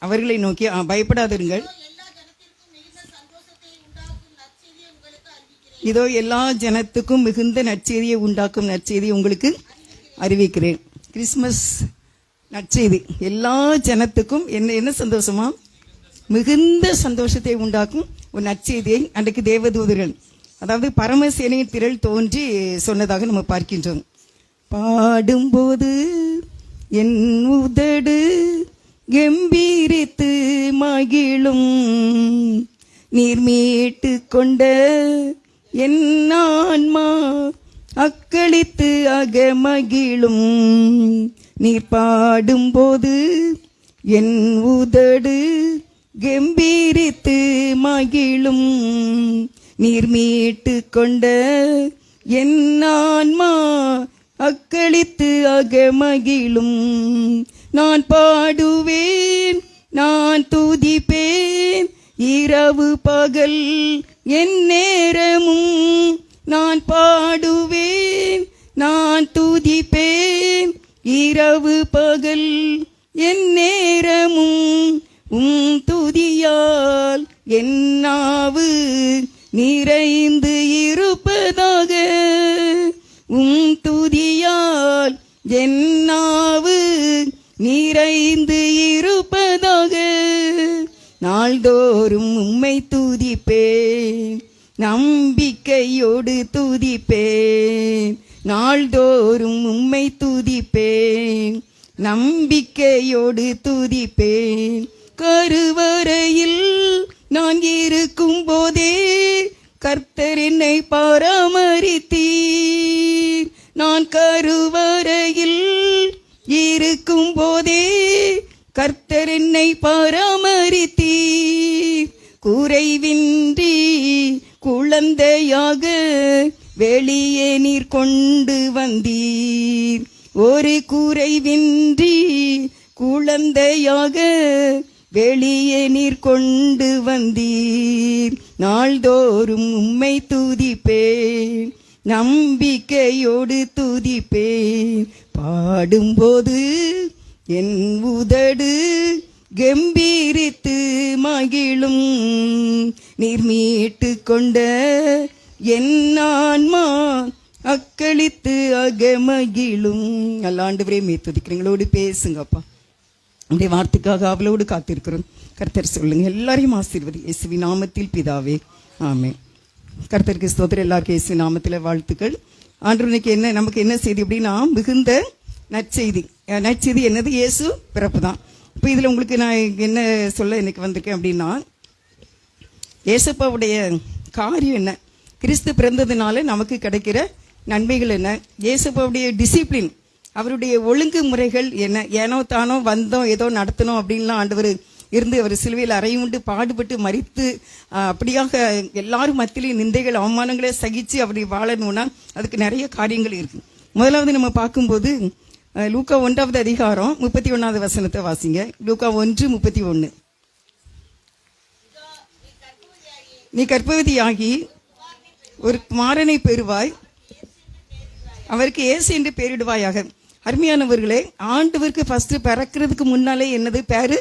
அவர்களை நோக்கி பயப்படாதிருங்கள், இதோ எல்லா ஜனத்துக்கும் மிகுந்த நற்செய்தியை உண்டாக்கும் நற்செய்தியை உங்களுக்கு அறிவிக்கிறேன். கிறிஸ்மஸ் நற்செய்தி எல்லா ஜனத்துக்கும் என்ன சந்தோஷமா? மிகுந்த சந்தோஷத்தை உண்டாக்கும் ஒரு நற்செய்தியை அன்றைக்கு தேவதூதர்கள், அதாவது பரமசேனையின் திரள் தோன்றி சொன்னதாக நம்ம பார்க்கின்றோம். பாடும்போது என் உதடு கம்பீரித்து மகிழும், நீர் மீட்டு கொண்ட என் ஆன்மா அக்களித்து அகமகிழும். நீர் பாடும்போது என் உதடு கம்பீரித்து மகிழும், நீர் மீட்டு கொண்ட என் ஆன்மா அக்களித்து அகமகிழும். நான் பாடுவேன், நான் துதிப்பேன், இரவு பகல் என் நேரமும். நான் பாடுவேன், நான் துதிப்பேன், இரவு பகல் என் நேரமும். துதியால் என் நாவு நிறைந்து இருப்பதாக, துதியால் என் நாவு நிறைந்து இருப்பதாக. நாள்தோறும் உம்மை துதிப்பேன், நம்பிக்கையோடு துதிப்பேன். நாள்தோறும் உம்மை துதிப்பேன், நம்பிக்கையோடு துதிப்பேன். கருவறையில் நான் இருக்கும் போதே கர்த்தர் என்னை பராமரித்தீர். நான் கருவறையில் இருக்கும் போதே கர்த்தர் என்னை பராமரித்தீர். குறைவின்றி குழந்தையாக வெளியே நீர் கொண்டு வந்தீர். ஒரு குறைவின்றி குழந்தையாக வெளியே நீர் கொண்டு வந்தீர். நாள்தோறும் உம்மை துதிப்பேன், நம்பிக்கையோடு துதிப்பேன். பாடும்போது என் உதடு கம்பீரித்து மகிழும். நீர் மீட்டு கொண்ட என் ஆன்மா அக்களித்து அகமகிழும். நல்ல ஆண்டவரே மே துதிக்கிறீங்களோடு பேசுங்கப்பா. அப்படியே வார்த்தைக்காக அவளோடு காத்திருக்கிறோம். கர்த்தர் சொல்லுங்க, எல்லாரையும் ஆசீர்வதி இயேசுவின் நாமத்தில் பிதாவே, ஆமென். கர்த்தருக்கு ஸ்தோத்திரம். எல்லாருக்கும் இயேசுவின் நாமத்தில் வாழ்த்துக்கள். ஆண்டவருக்கு என்ன நமக்கு என்ன செய்தி அப்படின்னா, மிகுந்த நற்செய்தி. நற்செய்தி என்னது? இயேசு பிறப்பு தான். இப்போ இதில் உங்களுக்கு நான் என்ன சொல்ல இன்னைக்கு வந்திருக்கேன் அப்படின்னா, இயேசப்பாவுடைய காரியம் என்ன, கிறிஸ்து பிறந்ததுனால நமக்கு கிடைக்கிற நன்மைகள் என்ன, இயேசப்பாவுடைய டிசிப்ளின், அவருடைய ஒழுங்கு முறைகள் என்ன. ஏனோ தானோ வந்தோம் ஏதோ நடத்தணும் அப்படின்லாம் ஆண்டவர் இருந்து அவர் சிலுவையில் அறையுண்டு பாடுபட்டு மரித்து அப்படியாக எல்லாரும் மத்தியிலையும் நிந்தைகள் அவமானங்களை சகிச்சு அப்படி வாழணும்னா அதுக்கு நிறைய காரியங்கள் இருக்கு. முதலாவது நம்ம பார்க்கும்போது லூக்கா 1வது அதிகாரம் 31வது வசனத்தை வாசிங்க. லூக்கா 1:31. நீ கர்ப்பவதியாகி ஒரு குமாரனை பெறுவாய், அவருக்கு இயேசு என்று பெயரிடுவாயாக. அருமையானவர்களே, ஆண்டவருக்கு ஃபர்ஸ்ட் பிறக்கிறதுக்கு முன்னாலே என்னது பேரு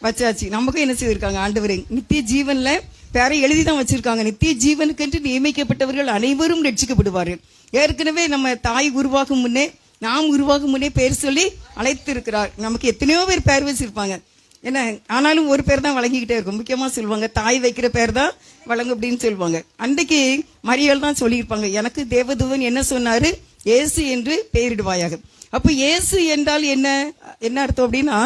வச்சாச்சு. நமக்கும் என்ன செய்திருக்காங்க ஆண்டவரே, நித்திய ஜீவன்ல பேரை எழுதி தான் வச்சிருக்காங்க. நித்திய ஜீவனுக்கென்று நியமிக்கப்பட்டவர்கள் அனைவரும் ரட்சிக்கப்படுவார்கள். ஏற்கனவே நம்ம தாய் உருவாகும் முன்னே, நாம் உருவாகும் முன்னே பேர் சொல்லி அழைத்து இருக்கிறார். நமக்கு எத்தனையோ பேர் பேர் வச்சிருப்பாங்க என்ன, ஆனாலும் ஒரு பேர் தான் வழங்கிக்கிட்டே இருக்கும். முக்கியமா சொல்லுவாங்க தாய் வைக்கிற பேர் தான் வழங்கு அப்படின்னு சொல்லுவாங்க. அன்றைக்கு மரியாள் தான் சொல்லியிருப்பாங்க, எனக்கு தேவதூதன் என்ன சொன்னாரு, இயேசு என்று பெயரிடுவாயாக. அப்ப இயேசு என்றால் என்ன என்ன அர்த்தம் அப்படின்னா,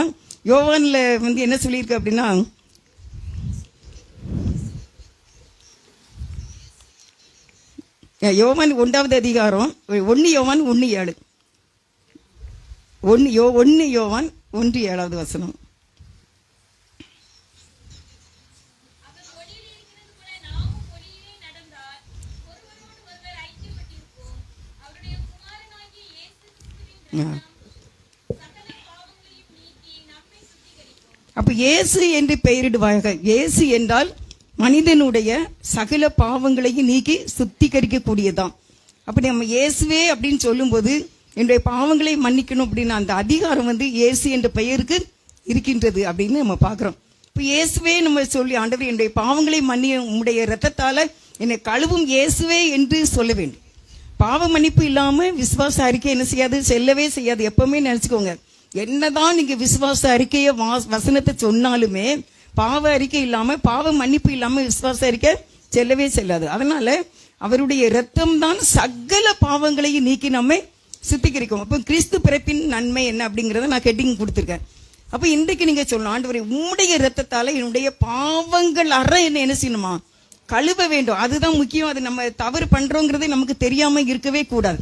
யோவான்ல வந்து என்ன சொல்லியிருக்கு அப்படின்னா, யோவான் 1வது அதிகாரம் 1 யோவான் 1:7. 1 யோவான் 1:7வது வசனம். அப்ப இயேசு என்று பெயரிடுவாயாக. இயேசு என்றால் மனிதனுடைய சகல பாவங்களையும் நீக்கி சுத்திகரிக்கக்கூடியதான். அப்படி நம்ம இயேசுவே அப்படின்னு சொல்லும்போது என்னுடைய பாவங்களை மன்னிக்கணும் அப்படின்னு அந்த அதிகாரம் வந்து இயேசு என்ற பெயருக்கு இருக்கின்றது அப்படின்னு நம்ம பார்க்கிறோம். இப்போ இயேசுவே நம்ம சொல்லி, ஆண்டவர் என்னுடைய பாவங்களை மன்னி உம்முடைய இரத்தத்தால என்னை கழுவும் இயேசுவே என்று சொல்ல வேண்டும். பாவ மன்னிப்பு இல்லாம விசுவாச அறிக்கை என்ன செய்யாது, செல்லவே செய்யாது. எப்பவுமே நினைச்சுக்கோங்க, என்னதான் நீங்க விசுவாச அறிக்கைய வசனத்தை சொன்னாலுமே பாவ அறிக்கை இல்லாம, பாவ மன்னிப்பு இல்லாம விசுவாச அறிக்கை செல்லவே செல்லாது. அதனால அவருடைய இரத்தம் தான் சகல பாவங்களையும் நீக்கி நம்மை சுத்திகரிக்கும். அப்போ கிறிஸ்து பிறப்பின் நன்மை என்ன அப்படிங்கறத நான் ஹெட்டிங் கொடுத்திருக்கேன். அப்ப இன்றைக்கு நீங்க சொல்லணும், ஆண்டவரே உம்முடைய இரத்தத்தால என்னுடைய பாவங்கள் என்ன செய்யணுமா, கழுவ வேண்டும். அதுதான் முக்கியம். அது நம்ம தவறு பண்றோங்கிறது நமக்கு தெரியாம இருக்கவே கூடாது.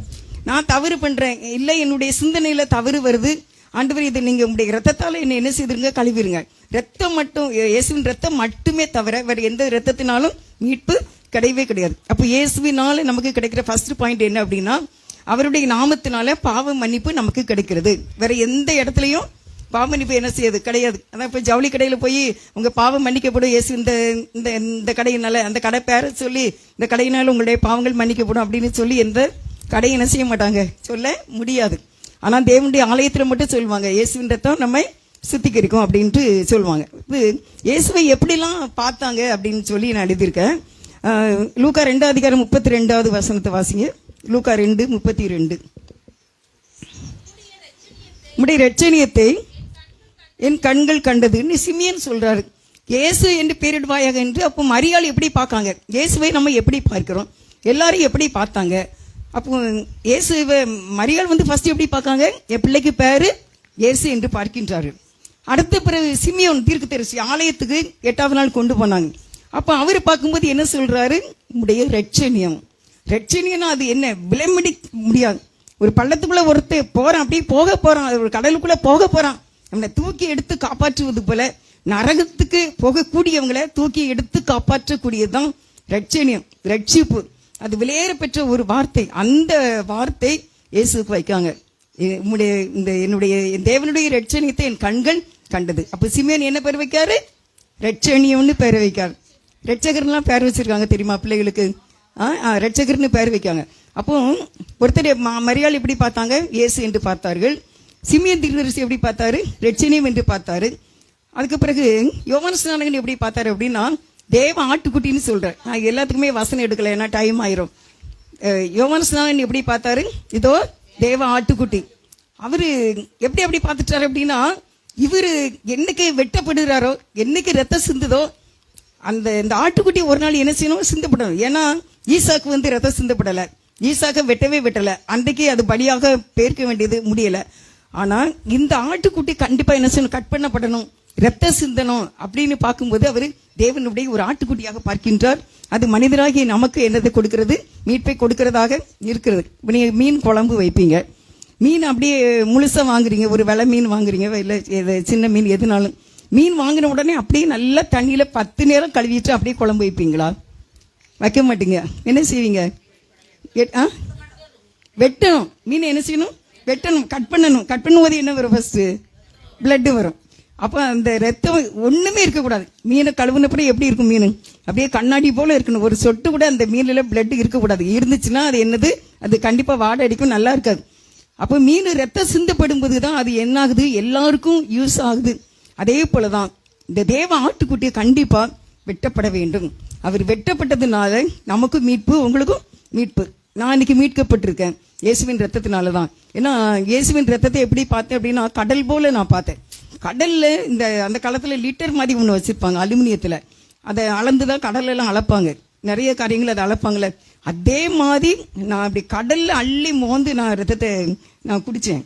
நான் தவறு பண்றேன், இல்லை என்னுடைய சிந்தனையில தவறு வருது, ஆண்டவர் இதை நீங்க உங்களுடைய ரத்தத்தால என்ன செய்திருங்க, கழுவிருங்க. ரத்தம் மட்டும், இயேசுவின் ரத்தம் மட்டுமே தவிர வேற எந்த ரத்தத்தினாலும் மீட்பு கிடையவே கிடையாது. அப்போ இயேசுவினால நமக்கு கிடைக்கிற ஃபர்ஸ்ட் பாயிண்ட் என்ன அப்படின்னா, அவருடைய நாமத்தினால பாவ மன்னிப்பு நமக்கு கிடைக்கிறது. வேற எந்த இடத்துலயும் பாவ மன்னிப்பு என்ன செய்யாது, கிடையாது. அதான் இப்போ ஜவுளி கடையில போய் உங்க பாவம் மன்னிக்கப்படும் இயேசு இந்த கடையினால, அந்த கடை பேரை சொல்லி இந்த கடையினால உங்களுடைய பாவங்கள் மன்னிக்கப்படும் அப்படின்னு சொல்லி எந்த கடையை என்ன செய்ய மாட்டாங்க, சொல்ல முடியாது. ஆனா தேவனுடைய ஆலயத்துல மட்டும் சொல்லுவாங்க, இயேசுவின் ரத்தம் நம்மை சுத்திகரிக்கும் அப்படின்ட்டு சொல்லுவாங்க. இது இயேசுவை எப்படிலாம் பார்த்தாங்க அப்படின்னு சொல்லி நான் எழுதியிருக்கேன். லூக்கா 2 அதிகாரம் 32வது வசனத்தை வாசிங்க. லூக்கா 2:32. உம்முடைய இரட்சணியத்தை என் கண்கள் கண்டதுன்னு சிமியன் சொல்றாரு. இயேசு என்று பெயரிடுவாயாக என்று. அப்போ மரியாள் எப்படி பார்க்காங்க, இயேசுவை நம்ம எப்படி பார்க்கிறோம், எல்லாரும் எப்படி பார்த்தாங்க. அப்போ இயேசுவை மரியாள் வந்து ஃபர்ஸ்ட் எப்படி பார்க்காங்க, என் பிள்ளைக்கு பேரு இயேசு என்று பார்க்கின்றாரு. அடுத்த பிறகு சிமியோன் தீர்க்கதரிசி ஆலயத்துக்கு 8வது நாள் கொண்டு போனாங்க. அப்ப அவர் பார்க்கும்போது என்ன சொல்றாரு, உடைய ரட்சணியம். ரட்சணியம்னா அது என்ன, விலைமடி முடியாது. ஒரு பள்ளத்துக்குள்ள ஒருத்தர் போறான், அப்படியே போக போறான், ஒரு கடலுக்குள்ள போக போறான், நம்மளை தூக்கி எடுத்து காப்பாற்றுவது போல நரகத்துக்கு போகக்கூடியவங்களை தூக்கி எடுத்து காப்பாற்றக்கூடியதுதான் ரட்சணியம், ரட்சிப்பு. அது விலையேற பெற்ற ஒரு வார்த்தை. அந்த வார்த்தை இயேசுக்கு வைக்காங்க. என்னுடைய தேவனுடைய ரட்சணியத்தை என் கண்கள் கண்டது. அப்போ சிமியோன் என்ன பேர் வைக்காரு? ரட்சணியம்னு பேர் வைக்காரு. ரட்சகர்லாம் பேர் வச்சிருக்காங்க தெரியுமா பிள்ளைகளுக்கு? ரட்சகர்னு பேர் வைக்காங்க. அப்போ ஒருத்தர் மரியாள் எப்படி பார்த்தாங்க? இயேசு என்று பார்த்தார்கள். சிமியோன் தீர்க்கதரிசி எப்படி பார்த்தாரு? ரட்சணியம் என்று பார்த்தாரு. அதுக்கு பிறகு யோவான் ஸ்நானகன் எப்படி பார்த்தாரு அப்படின்னா தேவ ஆட்டுக்குட்டின்னு சொல்றாரு. நான் எல்லாத்துக்குமே வசனம் எடுக்கல, ஏன்னா டைம் ஆயிரும். யோவான் ஸ்நானகன் எப்படி பார்த்தாரு? இதோ தேவ ஆட்டுக்குட்டி. அவரு எப்படி பார்த்துட்டாரு அப்படின்னா, இவரு என்னைக்கு வெட்டப்படுகிறாரோ, என்னைக்கு ரத்தம் சிந்துதோ, இந்த ஆட்டுக்குட்டி ஒரு நாள் என்ன செய்யணும்? சிந்தப்படணும். ஏன்னா ஈசாக்கு ரத்தம் சிந்தப்படலை, ஈசாக்க வெட்டல, அன்றைக்கு அது பலியாக பேர்க்க வேண்டியது முடியல. ஆனா இந்த ஆட்டுக்குட்டி கண்டிப்பா என்ன செய்யணும்? கட் பண்ணப்படணும், ரத்த சிந்தனம் அப்படின்னு பார்க்கும்போது அவர் தேவனுடைய ஒரு ஆட்டுக்குட்டியாக பார்க்கின்றார். அது மனிதராகிய நமக்கு என்னதை கொடுக்கிறது? மீட்பை கொடுக்கிறதாக இருக்கிறது. இப்போ நீங்க மீன் குழம்பு வைப்பீங்க, மீன் அப்படியே முழுசா வாங்குறீங்க, ஒரு வெலை மீன் வாங்குறீங்க, இல்லை சின்ன மீன் எதுனாலும், மீன் வாங்கின உடனே அப்படியே நல்லா தண்ணியில 10 நேரம் கழுவிட்டு அப்படியே குழம்பு வைப்பீங்களா? வைக்க மாட்டீங்க. என்ன செய்வீங்க? வெட்டணும். மீன் என்ன செய்யணும்? வெட்டணும், கட் பண்ணணும். கட் பண்ணும்போது என்ன வரும்? ஃபர்ஸ்ட் பிளட் வரும். அப்போ அந்த ரத்தம் ஒண்ணுமே இருக்கக்கூடாது. மீனை கழுவுனப்பறம் எப்படி இருக்கும்? மீன் அப்படியே கண்ணாடி போல இருக்கணும். ஒரு சொட்டு கூட அந்த மீனில் பிளட் இருக்கக்கூடாது. இருந்துச்சுன்னா அது என்னது? அது கண்டிப்பா வாடை அடிக்கும், நல்லா இருக்காது. அப்போ மீன் ரத்தம் சிந்தப்படும் போதுதான் அது என்ன ஆகுது? எல்லாருக்கும் யூஸ் ஆகுது. அதே போலதான் இந்த தேவ ஆட்டுக்குட்டியை கண்டிப்பா வெட்டப்பட வேண்டும். அவர் வெட்டப்பட்டதுனால நமக்கு மீட்பு, உங்களுக்கும் மீட்பு. நான் இன்னைக்கு மீட்கப்பட்டிருக்கேன் இயேசுவின் ரத்தத்தினாலதான். ஏன்னா இயேசுவின் ரத்தத்தை எப்படி பார்த்தேன் அப்படின்னா, கடல் போல நான் பார்த்தேன். கடல்ல அந்த காலத்துல லிட்டர் மாதிரி ஒண்ணு வச்சிருப்பாங்க அலுமினியத்துல, அதை அளந்துதான் கடல்ல எல்லாம் அளப்பாங்க. நிறைய காரியங்கள் அதை அளப்பாங்கல்ல, அதே மாதிரி நான் அப்படி கடல்ல அள்ளி மோந்து நான் ரத்தத்தை நான் குடிச்சேன்.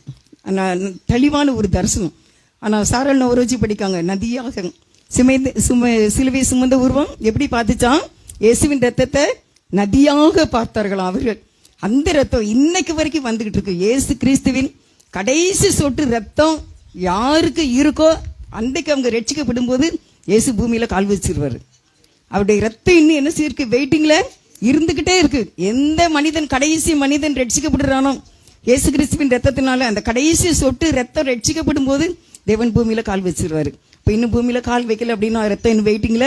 நான் தெளிவான ஒரு தரிசனம். ஆனா சாரல் ஒரு வச்சு படிக்காங்க, நதியாக சிலுவை சுமந்த உருவம் எப்படி பார்த்துச்சான்? இயேசுவின் ரத்தத்தை நதியாக பார்த்தார்களாம் அவர்கள். அந்த ரத்தம் இன்னைக்கு வரைக்கும் வந்துகிட்டு இருக்கு. இயேசு கிறிஸ்துவின் கடைசி சொட்டு ரத்தம் யாருக்கு இருக்கோ அன்றைக்கு அவங்க ரட்சிக்கப்படும் போது இயேசு பூமியில கால் வச்சிருவாரு. அவருடைய ரத்தம் இன்னும் என்ன செய்யிருக்கு? வெயிட்டிங்ல இருந்துகிட்டே இருக்கு. எந்த மனிதன் கடைசி மனிதன் ரட்சிக்கப்படுறானோ இயேசு கிறிஸ்துவின் ரத்தத்தினால, அந்த கடைசி சொட்டு ரத்தம் ரட்சிக்கப்படும் போது தேவன் பூமியில கால் வச்சிருவாரு. இப்ப இன்னும் பூமியில கால் வைக்கல அப்படின்னா ரத்தம் இன்னும் வெயிட்டிங்ல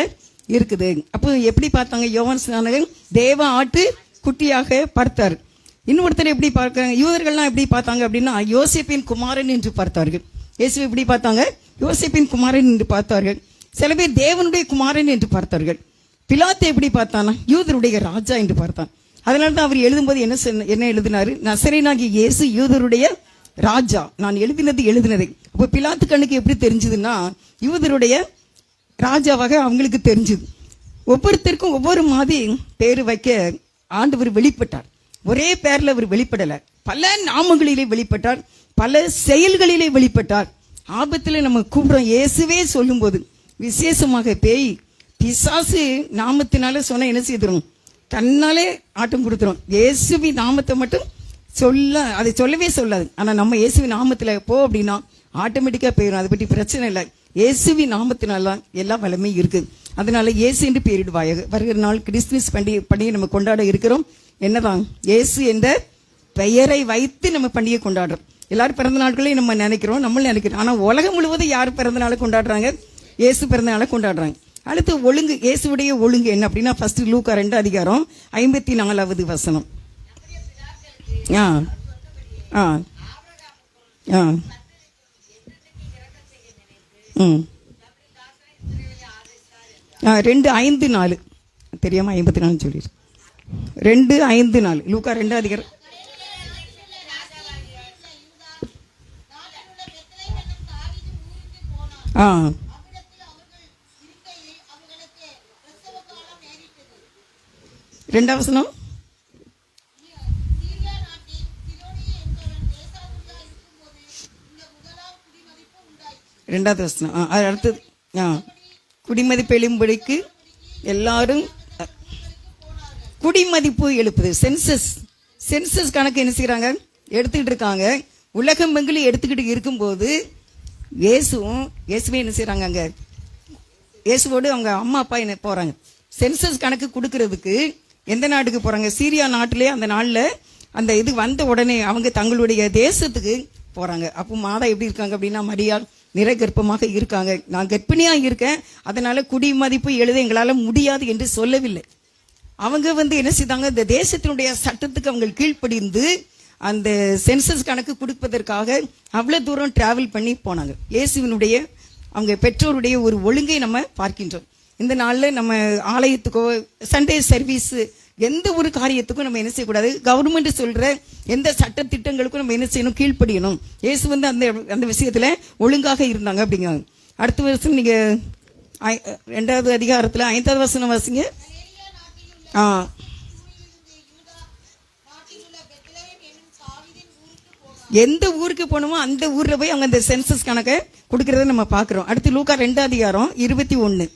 இருக்குது. அப்போ எப்படி பார்த்தாங்க? யோவான் ஸ்நானகன் தேவ ஆட்டு குட்டியாக பார்த்தார். இன்னொருத்தர் எப்படி பார்க்காங்க? யூதர்கள்லாம் எப்படி பார்த்தாங்க அப்படின்னா, யோசேப்பின் குமாரன் என்று பார்த்தார்கள். இயேசு எப்படி பார்த்தாங்க? யோசேப்பின் குமாரன் என்று பார்த்தார்கள். சில பேர் தேவனுடைய குமாரன் என்று பார்த்தார்கள். பிலாத்து எப்படி பார்த்தானா? யூதருடைய ராஜா என்று பார்த்தான். அதனால்தான் அவர் எழுதும்போது என்ன எழுதினாரு? நசரேயனாகிய இயேசு யூதருடைய ராஜா. நான் எழுதினதை. அப்போ பிலாத்து கண்ணுக்கு எப்படி தெரிஞ்சதுன்னா, யூதருடைய ராஜாவாக அவங்களுக்கு தெரிஞ்சது. ஒவ்வொருத்தருக்கும் ஒவ்வொரு மாதிரி பேரு வைக்க ஆண்டவர் வெளிப்பட்டார். ஒரே பேர்ல அவர் வெளிப்படல, பல நாமங்களிலே வெளிப்பட்டார், பல செயல்களிலே வெளிப்பட்டார். ஆபத்துல நம்ம கூப்பிடுறோம் இயேசுவே சொல்லும் போது, விசேஷமாக பேய் பிசாசு நாமத்தினால சொன்ன என்ன செய்துரும்? தன்னாலே ஆட்டம் கொடுத்துரும். இயேசுவின் நாமத்தை மட்டும் அதை சொல்லவே சொல்லாது. ஆனா நம்ம இயேசுவின் நாமத்துல போ அப்படின்னா ஆட்டோமேட்டிக்கா போயிடும். அதை பற்றி பிரச்சனை இல்லை. இயேசுவின் நாமத்தினால எல்லா வல்லமை இருக்கு. அதனால இயேசு என்று பெயரிடுவாயாக. வருகிற நாள் கிறிஸ்துமஸ் பண்டிகை நம்ம கொண்டாட இருக்கிறோம். என்னதான்? இயேசு என்ற பெயரை வைத்து நம்ம பண்டிகை கொண்டாடுறோம். எல்லாரும் பிறந்த நாட்களையும் நம்ம நினைக்கிறோம், நம்மளும் நினைக்கிறோம். ஆனா உலகம் முழுவதும் யார் பிறந்த நாளை கொண்டாடுறாங்க? இயேசு பிறந்த நாளை கொண்டாடுறாங்க. அடுத்து ஒழுங்கு, இயேசுடைய ஒழுங்கு என்ன அப்படின்னா, ஃபர்ஸ்ட் லூக்கா 2:54 வசனம். ஆ ஆ ஆ 2:54 தெரியாம 54 சொல்லிடு. 2:54 லூக்கா 2 ரெண்டாவது வசனம். ரெண்டாவது வசனம். அடுத்தது குடிமதிப்பு எழும்படிக்கு எல்லாரும் குடிமதிப்பு எழுப்புது. சென்சஸ் கணக்கு என்ன செய்யறாங்க? எடுத்துக்கிட்டு இருக்காங்க. உலகம் எங்கிலும் எடுத்துக்கிட்டு இருக்கும்போது இயேசுவே என்ன செய்யறாங்க? அங்க இயேசுவோடு அவங்க அம்மா அப்பா என்ன போறாங்க சென்சஸ் கணக்கு கொடுக்கறதுக்கு. எந்த நாட்டுக்கு போறாங்க? சீரியா நாட்டிலே அந்த நாள்ல அந்த இது வந்த உடனே அவங்க தங்களுடைய தேசத்துக்கு போறாங்க. அப்போ மாதா எப்படி இருக்காங்க அப்படின்னா, மரியாள் நிறைகர்ப்பமாக இருக்காங்க. நான் கர்ப்பிணியாக இருக்கேன், அதனால குடி மதிப்பு எழுத எங்களால் முடியாது என்று சொல்லவில்லை. அவங்க என்ன செய்தாங்க, இந்த தேசத்தினுடைய சட்டத்துக்கு அவங்க கீழ்ப்படிந்து அந்த சென்சஸ் கணக்கு கொடுப்பதற்காக அவ்வளோ தூரம் டிராவல் பண்ணி போனாங்க. இயேசுவினுடைய அவங்க பெற்றோருடைய ஒரு ஒழுங்கை நம்ம பார்க்கின்றோம். இந்த நாளில் நம்ம ஆலயத்துக்கோ சண்டே சர்வீஸ் எந்த ஒரு காரியத்துக்கும் நம்ம என்ன செய்யக்கூடாது, கவர்மெண்ட் சொல்ற எந்த சட்ட திட்டங்களுக்கும் நம்ம என்ன செய்யணும், கீழ்ப்படியணும். இயேசு அந்த அந்த விஷயத்துல ஒழுங்காக இருந்தாங்க அப்படிங்கிறாங்க. அடுத்த வருஷம் நீங்க 2வது அதிகாரத்துல 5வது வசனம் வாசிங்க. எந்த ஊருக்கு போனோமோ அந்த ஊர்ல போய் அவங்க அந்த சென்சஸ் கணக்கை கொடுக்கறத நம்ம பாக்குறோம். அடுத்து லூக்கா 2 அதிகாரம் 21.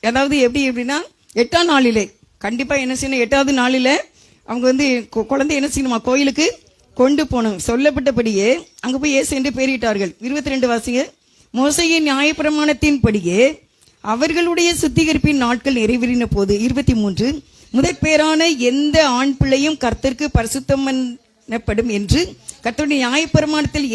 அதாவது எப்படின்னா 8ஆம் நாளிலே கண்டிப்பா என்ன செய்யணும், 8வது நாளில அவங்க குழந்தை என்ன செய்யணுமா, கோயிலுக்கு கொண்டு போகணும். சொல்லப்பட்டபடியே அங்க போய் இயேசு என்று பெயரிட்டார்கள். 22 வாசிங்க. மோசேயின் நியாயப்பிரமாணத்தின்படியே அவர்களுடைய சுத்திகரிப்பின் நாட்கள் நிறைவேறின போது 23 முதற்பேரான எந்த ஆண் பிள்ளையும் கர்த்தருக்கு பரிசுத்தம் பண்ணப்படும் என்று கர்த்தருடைய நியாயப்பிரமாணத்தில்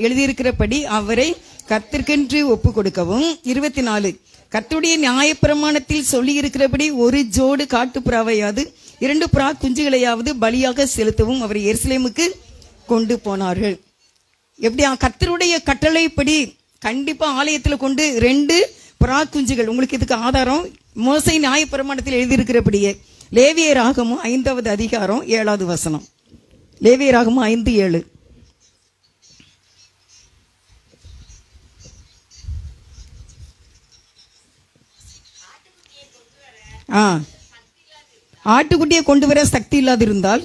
எழுதியிருக்கிறபடி அவரை கர்த்தருக்கென்று ஒப்பு கொடுக்கவும். 24 கர்த்தருடைய நியாயப்பிரமாணத்தில் சொல்லி இருக்கிறபடி ஒரு ஜோடு காட்டுப்புறாவையாவது 2 புறா குஞ்சுகளையாவது பலியாக செலுத்தவும் அவரை எருசலேமுக்கு கொண்டு போனார்கள். எப்படியா, கர்த்தருடைய கட்டளைப்படி கண்டிப்பா ஆலயத்தில் கொண்டு 2 புறா குஞ்சுகள். உங்களுக்கு இதுக்கு ஆதாரம் மோசே நியாயப்பிரமாணத்தில் எழுதியிருக்கிறபடியே லேவியராகமும் 5வது அதிகாரம் 7வது வசனம். லேவியராகமும் 5:7. ஆட்டுக்குட்டியை கொண்டு வர சக்தி இல்லாதிருந்தால்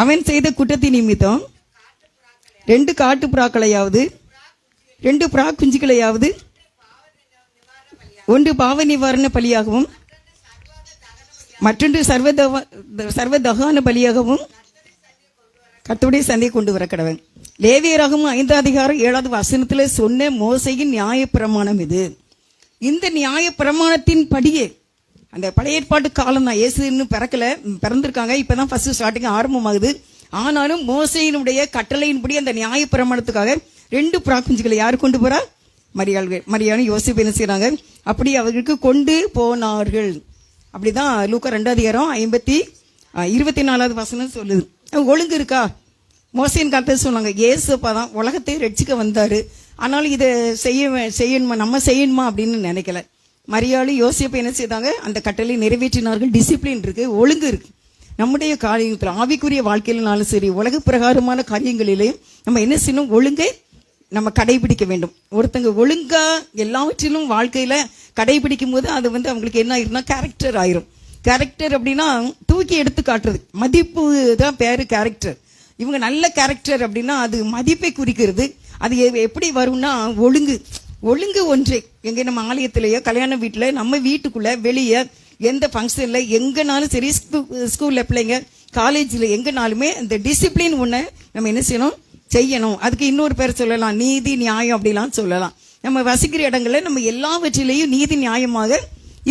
அவன் செய்த குற்றத்தின் நிமித்தம் 2 காட்டு புறாக்களையாவது 2 புறா குஞ்சுகளையாவது 1 பாவ நிவாரண பலியாகவும் மற்றொன்று சர்வதகான பலியாகவும் கர்த்தருடைய சந்தையை கொண்டு வர கடவன். லேவியராகமும் 5 அதிகாரம் 7வது வசனத்துல சொன்ன மோசேயின் நியாயப்பிரமாணம் இது. இந்த நியாயப்பிரமாணத்தின் படியே அந்த பழைய ஏற்பாட்டு காலம் தான். இயேசு இன்னும் பிறந்திருக்காங்க, இப்பதான் ஃபர்ஸ்ட் ஸ்டார்டிங் ஆரம்பமாகுது. ஆனாலும் மோசேயினுடைய கட்டளையின்படி அந்த நியாயப்பிரமாணத்துக்காக 2 புறா குஞ்சுகளை யாரு கொண்டு போறா, மரியாதை யோசிப்பு என்ன செய்யறாங்க, அப்படி அவர்களுக்கு கொண்டு போனார்கள். அப்படிதான் லூக்கா 2 அதிகாரம் 24வது வசனம் சொல்லுது. ஒழுங்கு இருக்கா, மோசேயின் காலத்தில் சொன்னாங்க இயேசுப்பா தான் உலகத்தை ரட்சிக்க வந்தாரு, ஆனாலும் இதை செய்யணுமா நம்ம செய்யணுமா அப்படின்னு நினைக்கல. மரியாதை யோசிப்பை என்ன செய்தாங்க, அந்த கட்டளை நிறைவேற்றினார்கள். டிசிப்ளின் இருக்கு, ஒழுங்கு இருக்கு. நம்முடைய காரியத்தில் ஆவிக்குரிய வாழ்க்கையினாலும் சரி உலக பிரகாரமான காரியங்களிலேயும் நம்ம என்ன செய்யணும், ஒழுங்கை நம்ம கடைபிடிக்க வேண்டும். ஒருத்தங்க ஒழுங்கா எல்லாவற்றிலும் வாழ்க்கையில கடைபிடிக்கும் போது அது அவங்களுக்கு என்ன ஆயிரும்னா கேரக்டர் ஆயிரும். கேரக்டர் அப்படின்னா தூக்கி எடுத்து காட்டுறது, மதிப்பு தான் பேரு கேரக்டர். இவங்க நல்ல கேரக்டர் அப்படின்னா அது மதிப்பை குறிக்கிறது. அது எப்படி வரும்னா ஒழுங்கு ஒன்றே. எங்க நம்ம ஆலயத்திலேயோ கல்யாண வீட்டுல நம்ம வீட்டுக்குள்ள வெளியே எந்த ஃபங்க்ஷன்ல எங்கனாலும் சரி, ஸ்கூல்ல பிள்ளைங்க காலேஜ்ல எங்கனாலுமே இந்த டிசிப்ளின் ஒண்ணு நம்ம என்ன செய்யணும். அதுக்கு இன்னொரு பேர் சொல்லலாம், நீதி நியாயம் அப்படிலாம் சொல்லலாம். நம்ம வசிக்கிற இடங்கள்ல நம்ம எல்லாவற்றிலையும் நீதி நியாயமாக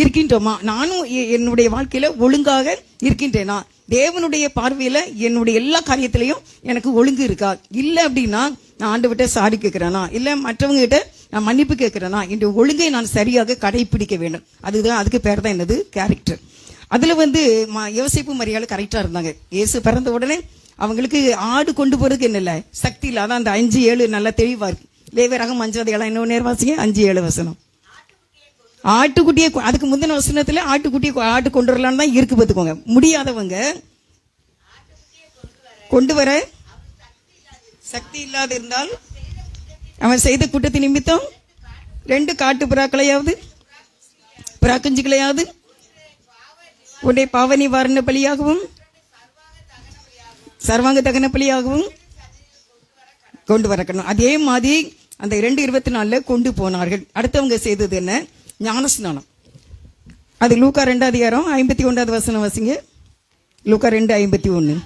இருக்கின்றோமா, நானும் என்னுடைய வாழ்க்கையில ஒழுங்காக இருக்கின்றேனா, தேவனுடைய பார்வையில என்னுடைய எல்லா காரியத்திலையும் எனக்கு ஒழுங்கு இருக்கா, இல்ல அப்படின்னா நான் ஆண்டவர்கிட்ட சாரி கேட்கிறேனா, இல்ல மற்றவங்க கிட்ட நான் மன்னிப்பு கேட்கிறேனா, இந்த ஒழுங்கை நான் சரியாக கடைபிடிக்க வேண்டும். அதுக்கு பேர் தான் என்னது, கேரக்டர். அதுல யோசிப்பு மரியாதை கரெக்டா இருந்தாங்க. இயேசு பிறந்த உடனே அவங்களுக்கு ஆடு கொண்டு போறதுக்கு என்ன இல்ல சக்தி இல்ல. அதான் அந்த 5:7 நல்லா தெளிவா இருக்கு. லேவியராகமும் 5 அதிகாரம் இன்னொரு நேர்வாசிங்க 5:7 வசனம். ஆட்டுக்குட்டியை அதுக்கு முந்தின வசனத்துல ஆட்டு கொண்டு வரலான்னு தான் இருக்கு. பார்த்துக்கோங்க, முடியாதவங்க கொண்டு வர சக்தி இல்லாத இருந்தால் அவன் செய்த குற்றத்தின் நிமித்தம் 2 காட்டு புறாக்களையாவது புறா குஞ்சுகளையாவது உன்னை பாவ நிவாரண பலியாகவும் சர்வாங்க தகன பலியாகவும் கொண்டு வரக்கணும். அதே மாதிரி அந்த 2:24 கொண்டு போனார்கள். அடுத்தவங்க செய்தது என்ன, ஞானஸ்நானம். அது லூக்கா 2 அதிகாரம் 51வது வசனம் வாசிங்க. லூக்கா 2:51.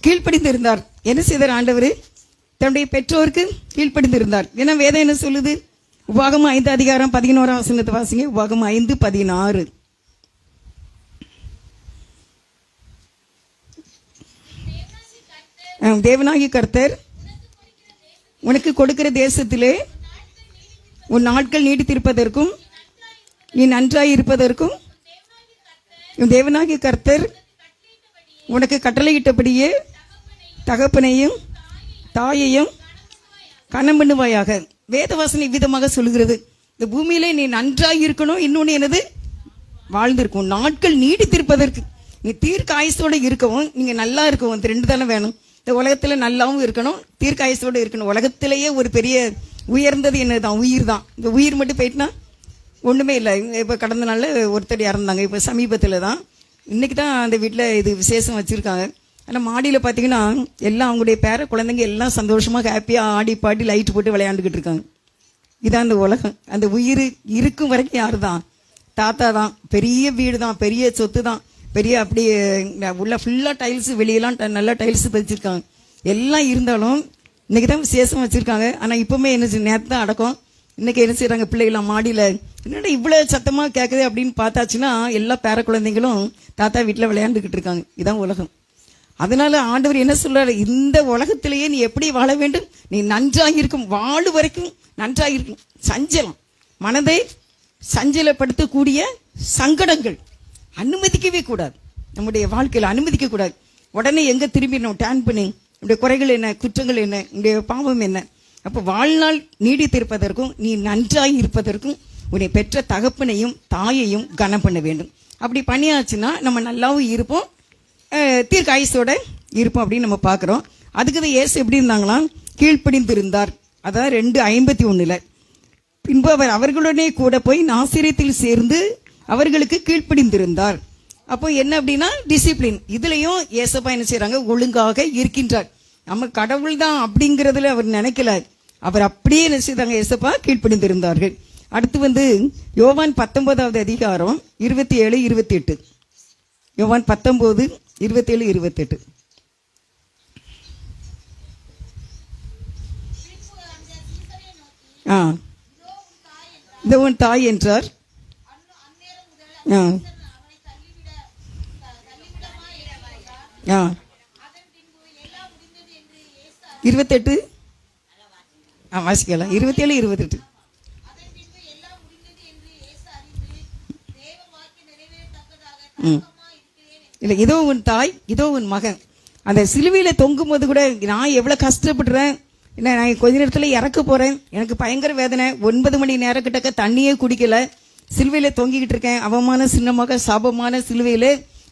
கீழ்ப்படிந்து இருந்தார். என்ன செய்தார் ஆண்டவர், தன்னுடைய பெற்றோருக்கு கீழ்ப்படிந்திருந்தார். ஏன்னா வேதம் என்ன சொல்லுது? உபாகமம் 5:11 வாசிங்க. உபாகமம் 5:16. தேவனாகிய கர்த்தர் உனக்கு கொடுக்கிற தேசத்திலே உன் நாட்கள் நீடித்திருப்பதற்கும் நீ நன்றாய் இருப்பதற்கும் தேவனாகிய கர்த்தர் உனக்கு கட்டளையிட்டபடியே தகப்பனையும் தாயையும் கனம் பண்ணுவாயாக. வேதவாசனை விதமாக சொல்லுகிறது, இந்த பூமியிலே நீ நன்றாய் இருக்கணும், இன்னொன்று என்னது வாழ்ந்திருக்கும், நாட்கள் நீடித்திருப்பதற்கு. நீ தீர்க்க ஆயுசோடு இருக்கவும், நீங்க நல்லா இருக்கவும், இந்த ரெண்டு தானே வேணும். இந்த உலகத்துல நல்லாவும் இருக்கணும், தீர்க்க ஆயுசோடு இருக்கணும். உலகத்திலேயே ஒரு பெரிய உயர்ந்தது என்னதான்? உயிர் தான். இந்த உயிர் மட்டும் போயிட்டுனா ஒண்ணுமே இல்லை. இப்போ கடந்த நாளில் ஒருத்தர் இறந்தாங்க, இப்போ சமீபத்தில் தான். இன்னைக்கு தான் அந்த வீட்டில் இது விசேஷம் வச்சுருக்காங்க. ஆனால் மாடியில் பார்த்தீங்கன்னா எல்லாம் அவங்களுடைய பேர குழந்தைங்க எல்லாம் சந்தோஷமாக ஹாப்பியாக ஆடி பாடி லைட் போட்டு விளையாண்டுக்கிட்டு இருக்காங்க. இதான் அந்த உலகம். அந்த உயிர் இருக்கும் வரைக்கும் யார் தான்? தாத்தா தான். பெரிய வீடு தான், பெரிய சொத்து தான், பெரிய அப்படியே உள்ள ஃபுல்லாக டைல்ஸு, வெளியெல்லாம் நல்லா டைல்ஸு பதிச்சிருக்காங்க. எல்லாம் இருந்தாலும் இன்னைக்கு தான் விசேஷம் வச்சுருக்காங்க. ஆனால் இப்போவுமே என்ன நேரத்து தான் அடக்கம். இன்னைக்கு என்ன செய்யறாங்க? பிள்ளைகளாம் மாடியில் என்னடா இவ்வளவு சத்தமா கேட்குது அப்படின்னு பார்த்தாச்சுன்னா எல்லா பேர குழந்தைங்களும் தாத்தா வீட்டில் விளையாண்டுக்கிட்டு இருக்காங்க. இதான் உலகம். அதனால ஆண்டவர் என்ன சொல்றாரு? இந்த உலகத்திலேயே நீ எப்படி வாழ வேண்டும்? நீ நன்றாக இருக்கும், வாழு வரைக்கும் நன்றாக இருக்கும். சஞ்சலம், மனதை சஞ்சலப்படுத்தக்கூடிய சங்கடங்கள் அனுமதிக்கவே கூடாது. நம்முடைய வாழ்க்கையில் அனுமதிக்க கூடாது. உடனே எங்க திரும்பிடணும்? டேன் பண்ணி நம்முடைய குறைகள் என்ன, குற்றங்கள் என்ன, நம்முடைய பாவம் என்ன. அப்போ வாழ்நாள் நீடித்திருப்பதற்கும் நீ நன்றாய் இருப்பதற்கும் உன்னை பெற்ற தகப்பனையும் தாயையும் கனம் பண்ண வேண்டும். அப்படி பண்ணியாச்சுன்னா நம்ம நல்லாவும் இருப்போம், தீர்க்க ஆயுசோட இருப்போம் அப்படின்னு நம்ம பார்க்குறோம். அதுக்கு தான் இயேசு எப்படி இருந்தாங்களாம்? கீழ்ப்படிந்திருந்தார். அதான் 2:51. பின்பு அவர் அவர்களுடனே கூட போய் நாசிரியத்தில் சேர்ந்து அவர்களுக்கு கீழ்ப்படிந்திருந்தார். அப்போ என்ன அப்படின்னா டிசிப்ளின். இதுலயும் ஏசப்பா என்ன செய்யறாங்க? ஒழுங்காக இருக்கின்றார். நம்ம கடவுள் தான் அப்படிங்கிறதுல அவர் நினைக்கல. அவர் அப்படியே என்ன செய்தாங்க? ஏசப்பா கீழ்ப்படிந்திருந்தார்கள். அடுத்து யோவான் 19வது அதிகாரம் 27, 28. யோவான் 19, 27, 28. இதோ உன் தாய் என்றார். ஆ 28 வாசிக்கலாம். 27, 28. இல்லை, இதோ உன் தாய், இதோ உன் மகன். அந்த சிலுவையில தொங்கும் போது கூட நான் எவ்வளவு கஷ்டப்படுறேன். என்ன, நான் கொஞ்ச நேரத்துல இறக்க போறேன், எனக்கு பயங்கர வேதனை. 9 மணி நேரம் கிட்டக்க தண்ணியே குடிக்கல, சிலுவையில தொங்கிக்கிட்டு இருக்கேன். அவமான சின்னமாக சாபமான சிலுவையில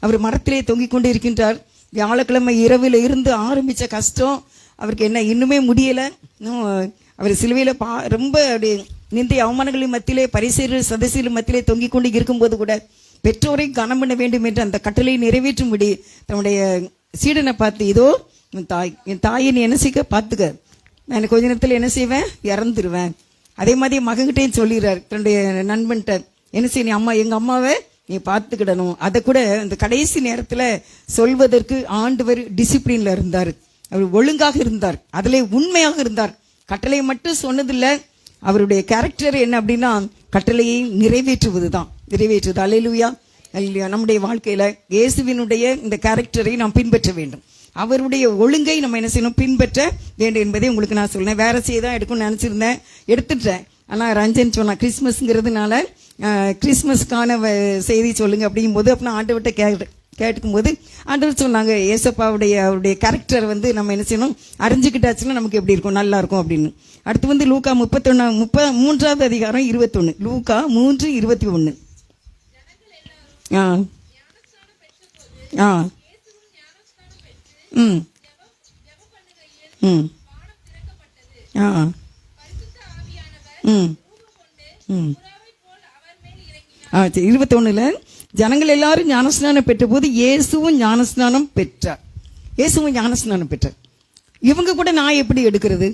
அவர் மரத்திலே தொங்கிக் கொண்டு இருக்கின்றார். வியாழக்கிழமை இரவில் இருந்து ஆரம்பிச்ச கஷ்டம் அவருக்கு என்ன இன்னுமே முடியல. அவர் சிலுவையில ரொம்ப அப்படி நிந்தை அவமானங்களின் மத்தியிலே, பரிசேயர்கள் சதசீர்கள் மத்தியிலே தொங்கிக் கொண்டு இருக்கும்போது கூட பெற்றோரை கனம் பண்ண வேண்டும் என்று அந்த கட்டளை நிறைவேற்றும்படி தன்னுடைய சீடனை பார்த்து, இதோ என் தாய், என் தாயை நீ என்ன செய்ய பார்த்துக்க, நான் கொஞ்ச நேரத்தில் என்ன செய்வேன்? இறந்துருவேன். அதே மாதிரி மகன்கிட்டையும் சொல்லிடுறார் தன்னுடைய நண்பன்கிட்ட, என்ன செய்ய, நீ அம்மா, எங்க அம்மாவை நீ பார்த்துக்கிடணும். அதை கூட இந்த கடைசி நேரத்தில் சொல்வதற்கு ஆண்டவர் டிசிப்ளின்ல இருந்தார். அவர் ஒழுங்காக இருந்தார், அதிலே உண்மையாக இருந்தார். கட்டளையை மட்டும் சொன்னதில்லை, அவருடைய கேரக்டர் என்ன அப்படின்னா கட்டளையை நிறைவேற்றுவதுதான், நிறைவேற்றுவது. அல்லேலூயா, அல்லேலூயா. நம்முடைய வாழ்க்கையில இயேசுவினுடைய இந்த கேரக்டரை நாம் பின்பற்ற வேண்டும். அவருடைய ஒழுங்கை நம்ம என்ன செய்யணும்? பின்பற்ற வேண்டும் என்பதை உங்களுக்கு நான் சொல்றேன். வேற செய்தான் எடுக்கணும்னு நினைச்சிருந்தேன், எடுத்துட்டேன். ஆனா ரஞ்சன் சொன்னா கிறிஸ்மஸ்ங்கிறதுனால கிறிஸ்மஸ்க்கான செய்தி சொல்லுங்க அப்படிங்கும் போது, அப்ப நான் ஆண்டவர்கிட்ட கேட்டுக்கும் போது ஆண்டவர் சொன்னாங்க, ஏசப்பாவுடைய அவருடைய கேரக்டர் நம்ம என்ன செய்யணும்? அறிஞ்சுக்கிட்டாச்சுன்னா நமக்கு எப்படி இருக்கும்? நல்லா இருக்கும் அப்படின்னு. அடுத்து லூக்கா 33வது அதிகாரம் 21. லூக்கா 3:21. ஆ 21 ஜனங்கள் எல்லாரும் ஞானஸ்நானம் பெற்ற போது இயேசுவும் ஞானஸ்நானம் பெற்றார். இயேசுவும் ஞானஸ்நானம் பெற்றார். இவங்க கூட நான் எப்படி எடுக்கிறது?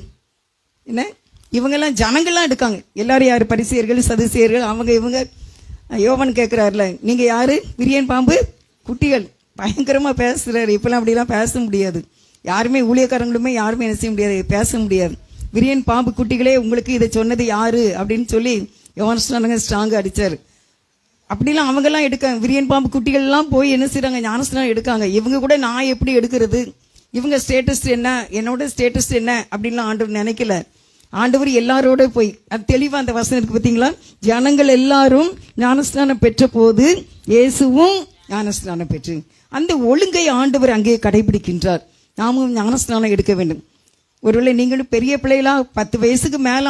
என்ன, இவங்கெல்லாம் ஜனங்கள்லாம் எடுக்காங்க. எல்லாரும் யாரு? பரிசேயர்கள், சதுசேயர்கள், அவங்க இவங்க. யோவான் கேட்கிறாருல, நீங்க யாரு? விரியன் பாம்பு குட்டிகள். பயங்கரமா பேசுறாரு. இப்பெல்லாம் அப்படிலாம் பேச முடியாது. யாருமே ஊழியக்காரங்களுமே யாருமே என்ன செய்ய முடியாது, பேச முடியாது. விரியன் பாம்பு குட்டிகளே உங்களுக்கு இதை சொன்னது யாரு அப்படின்னு சொல்லி யோவான் ஸ்ட்ராங் அடிச்சாரு. அப்படிலாம் அவங்கெல்லாம் எடுக்க விரியன் பாம்பு குட்டிகள்லாம் போய் என்ன செய்றாங்க, ஞானஸ்நானம் எடுக்காங்க. இவங்க கூட நான் எப்படி எடுக்கிறது, இவங்க ஸ்டேட்டஸ் என்ன, என்னோட ஸ்டேட்டஸ் என்ன அப்படின்லாம் ஆண்டவர் நினைக்கல. ஆண்டவர் எல்லாரோட போய் அது தெளிவா அந்த வசனம் இருக்கு பார்த்தீங்களா, ஜனங்கள் எல்லாரும் ஞானஸ்நானம் பெற்ற போது இயேசுவும் ஞானஸ்நானம் பெற்று அந்த ஒழுங்கை ஆண்டவர் அங்கே கடைபிடிக்கின்றார். நாமும் ஞானஸ்நானம் எடுக்க வேண்டும். ஒருவேளை நீங்களும் பெரிய பிள்ளைகளா 10 வயசுக்கு மேல